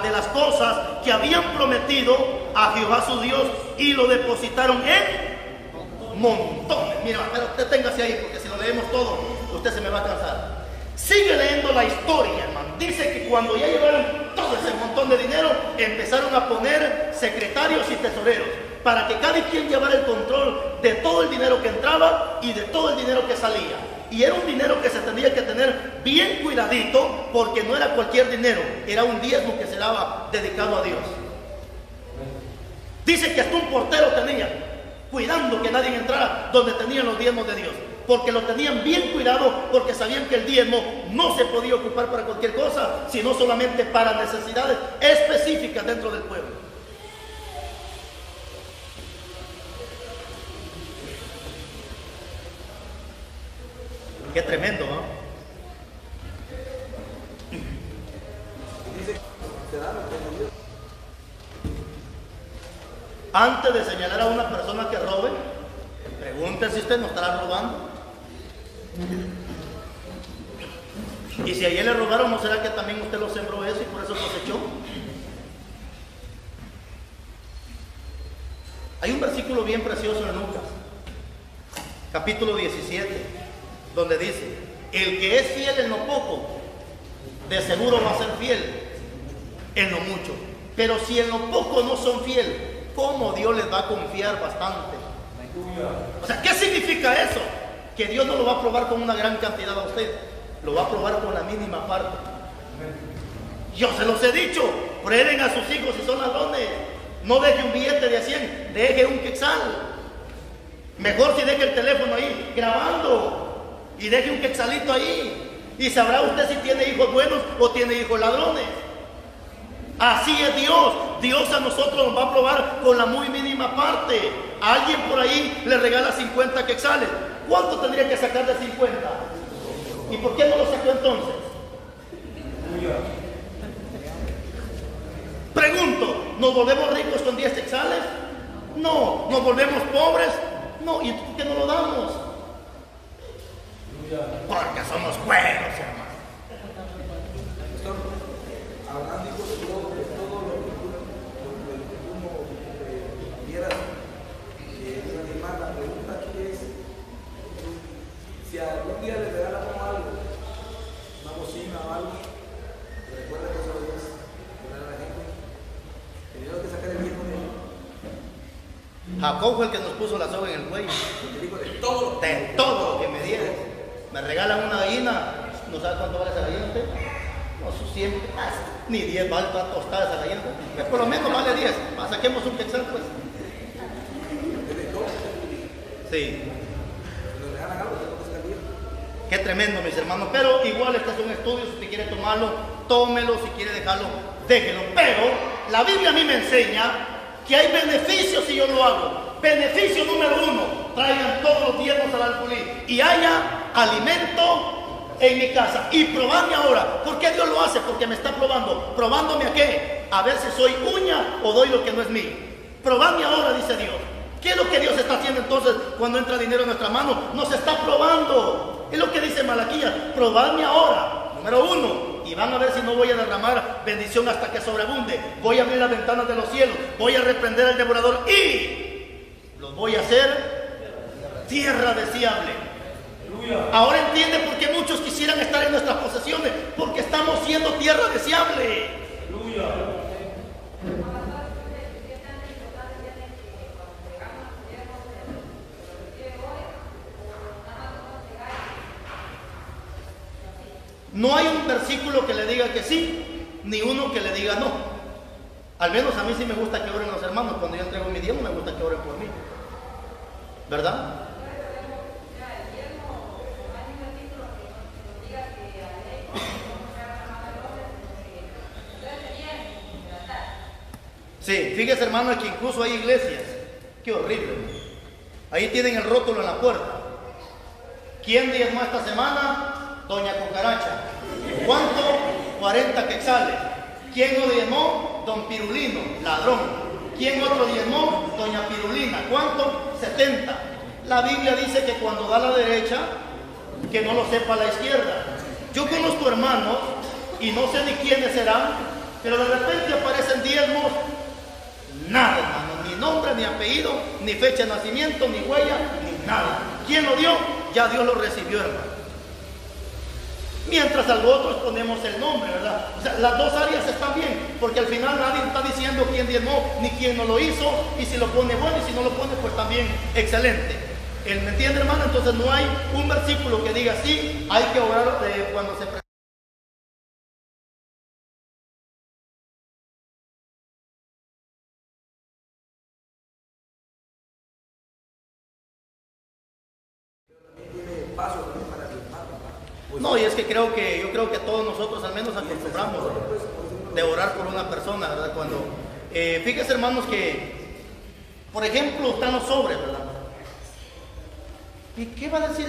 de las cosas que habían prometido a Jehová su Dios, y lo depositaron en montones. Mira, pero usted téngase ahí, porque si lo leemos todo, usted se me va a cansar. Sigue leyendo la historia, hermano. Dice que cuando ya llevaron todo ese montón de dinero, empezaron a poner secretarios y tesoreros, para que cada quien llevara el control de todo el dinero que entraba y de todo el dinero que salía. Y era un dinero que se tenía que tener bien cuidadito, porque no era cualquier dinero, era un diezmo que se daba dedicado a Dios. Dice que hasta un portero tenía, cuidando que nadie entrara donde tenían los diezmos de Dios, porque lo tenían bien cuidado, porque sabían que el diezmo no se podía ocupar para cualquier cosa, sino solamente para necesidades específicas dentro del pueblo. Qué tremendo, ¿no? Antes de señalar a una persona que robe, pregúntese si usted no estará robando. Y si a ella le robaron, ¿no será que también usted lo sembró eso y por eso cosechó? Hay un versículo bien precioso en Lucas, capítulo 17, donde dice: el que es fiel en lo poco, de seguro va a ser fiel en lo mucho. Pero si en lo poco no son fieles, ¿cómo Dios les va a confiar bastante? O sea, ¿qué significa eso? Que Dios no lo va a probar con una gran cantidad a usted, lo va a probar con la mínima parte. Yo se los he dicho: prueben a sus hijos si son ladrones. No deje un billete de 100, deje un quetzal. Mejor si deje el teléfono ahí grabando y deje un quetzalito ahí, y sabrá usted si tiene hijos buenos o tiene hijos ladrones. Así es Dios. Dios a nosotros nos va a probar con la muy mínima parte. A alguien por ahí le regala 50 quetzales. ¿Cuánto tendría que sacar de 50? ¿Y por qué no lo sacó entonces? Pregunto, ¿Nos volvemos ricos con 10 quetzales? No. ¿Nos volvemos pobres? No. ¿Y por qué no lo damos? Porque somos buenos, hermano. Pastor, hablando de todo lo que tú quieras, animar, la pregunta aquí es, si algún día le regalamos algo, una bocina o algo, recuerda que eso es poner a la gente, tenemos que sacar el viejo de él. Jacob fue el que nos puso la soga en el cuello. Te digo de todo. De todo lo que me dieron. Me regalan una gallina. ¿No sabe cuánto vale esa gallina usted? No, sus 100, ni 10 vale para tostar esa gallina. Pues por lo menos vale 10. Saquemos un quetzal, pues. Sí. Nos regalan algo, tenemos que sacar el viejo. Qué tremendo, mis hermanos. Pero igual este es un estudio. Si usted quiere tomarlo, tómelo. Si quiere dejarlo, déjelo. Pero la Biblia a mí me enseña que hay beneficios si yo lo hago. Beneficio número 1, traigan todos los diezmos al alfolí y haya alimento en mi casa. Y probadme ahora. ¿Por qué Dios lo hace? Porque me está probando. ¿Probándome a qué? A ver si soy uña o doy lo que no es mío. Probadme ahora, dice Dios. ¿Qué es lo que Dios está haciendo entonces cuando entra dinero en nuestra mano? Nos está probando. Es lo que dice Malaquías. Probadme ahora. Número 1. Y van a ver si no voy a derramar bendición hasta que sobreabunde. Voy a abrir las ventanas de los cielos. Voy a reprender al devorador y los voy a hacer tierra deseable. Ahora entiende por qué muchos quisieran estar en nuestras posesiones. Porque estamos siendo tierra deseable. No hay un versículo que le diga que sí, ni uno que le diga no. Al menos a mí sí me gusta que oren los hermanos. Cuando yo entrego mi diezmo me gusta que oren por mí. ¿Verdad? Sí, fíjese, hermano, que incluso hay iglesias. Qué horrible. Ahí tienen el rótulo en la puerta. ¿Quién diezmó esta semana? Doña Cucaracha. ¿Cuánto? 40 quetzales. ¿Quién lo diezmó? Don Pirulino, ladrón. ¿Quién otro diezmó? Doña Pirulina. ¿Cuánto? 70. La Biblia dice que cuando da a la derecha, que no lo sepa a la izquierda. Yo conozco hermanos, y no sé ni quiénes serán, pero de repente aparecen diezmos. Nada, hermano, ni nombre, ni apellido, ni fecha de nacimiento, ni huella, ni nada. ¿Quién lo dio? Ya Dios lo recibió, hermano. Mientras a los otros ponemos el nombre, ¿verdad? O sea, las dos áreas están bien, porque al final nadie está diciendo quién diezmó ni quién no lo hizo, y si lo pone bueno y si no lo pone, pues también excelente. ¿Me entiende, hermano? Entonces no hay un versículo que diga sí, hay que orar cuando se presenta. No, y es que yo creo que todos nosotros al menos acostumbramos de orar por una persona, ¿verdad? Cuando, fíjense, hermanos, que, por ejemplo, están los sobres, ¿verdad? ¿Y qué va a decir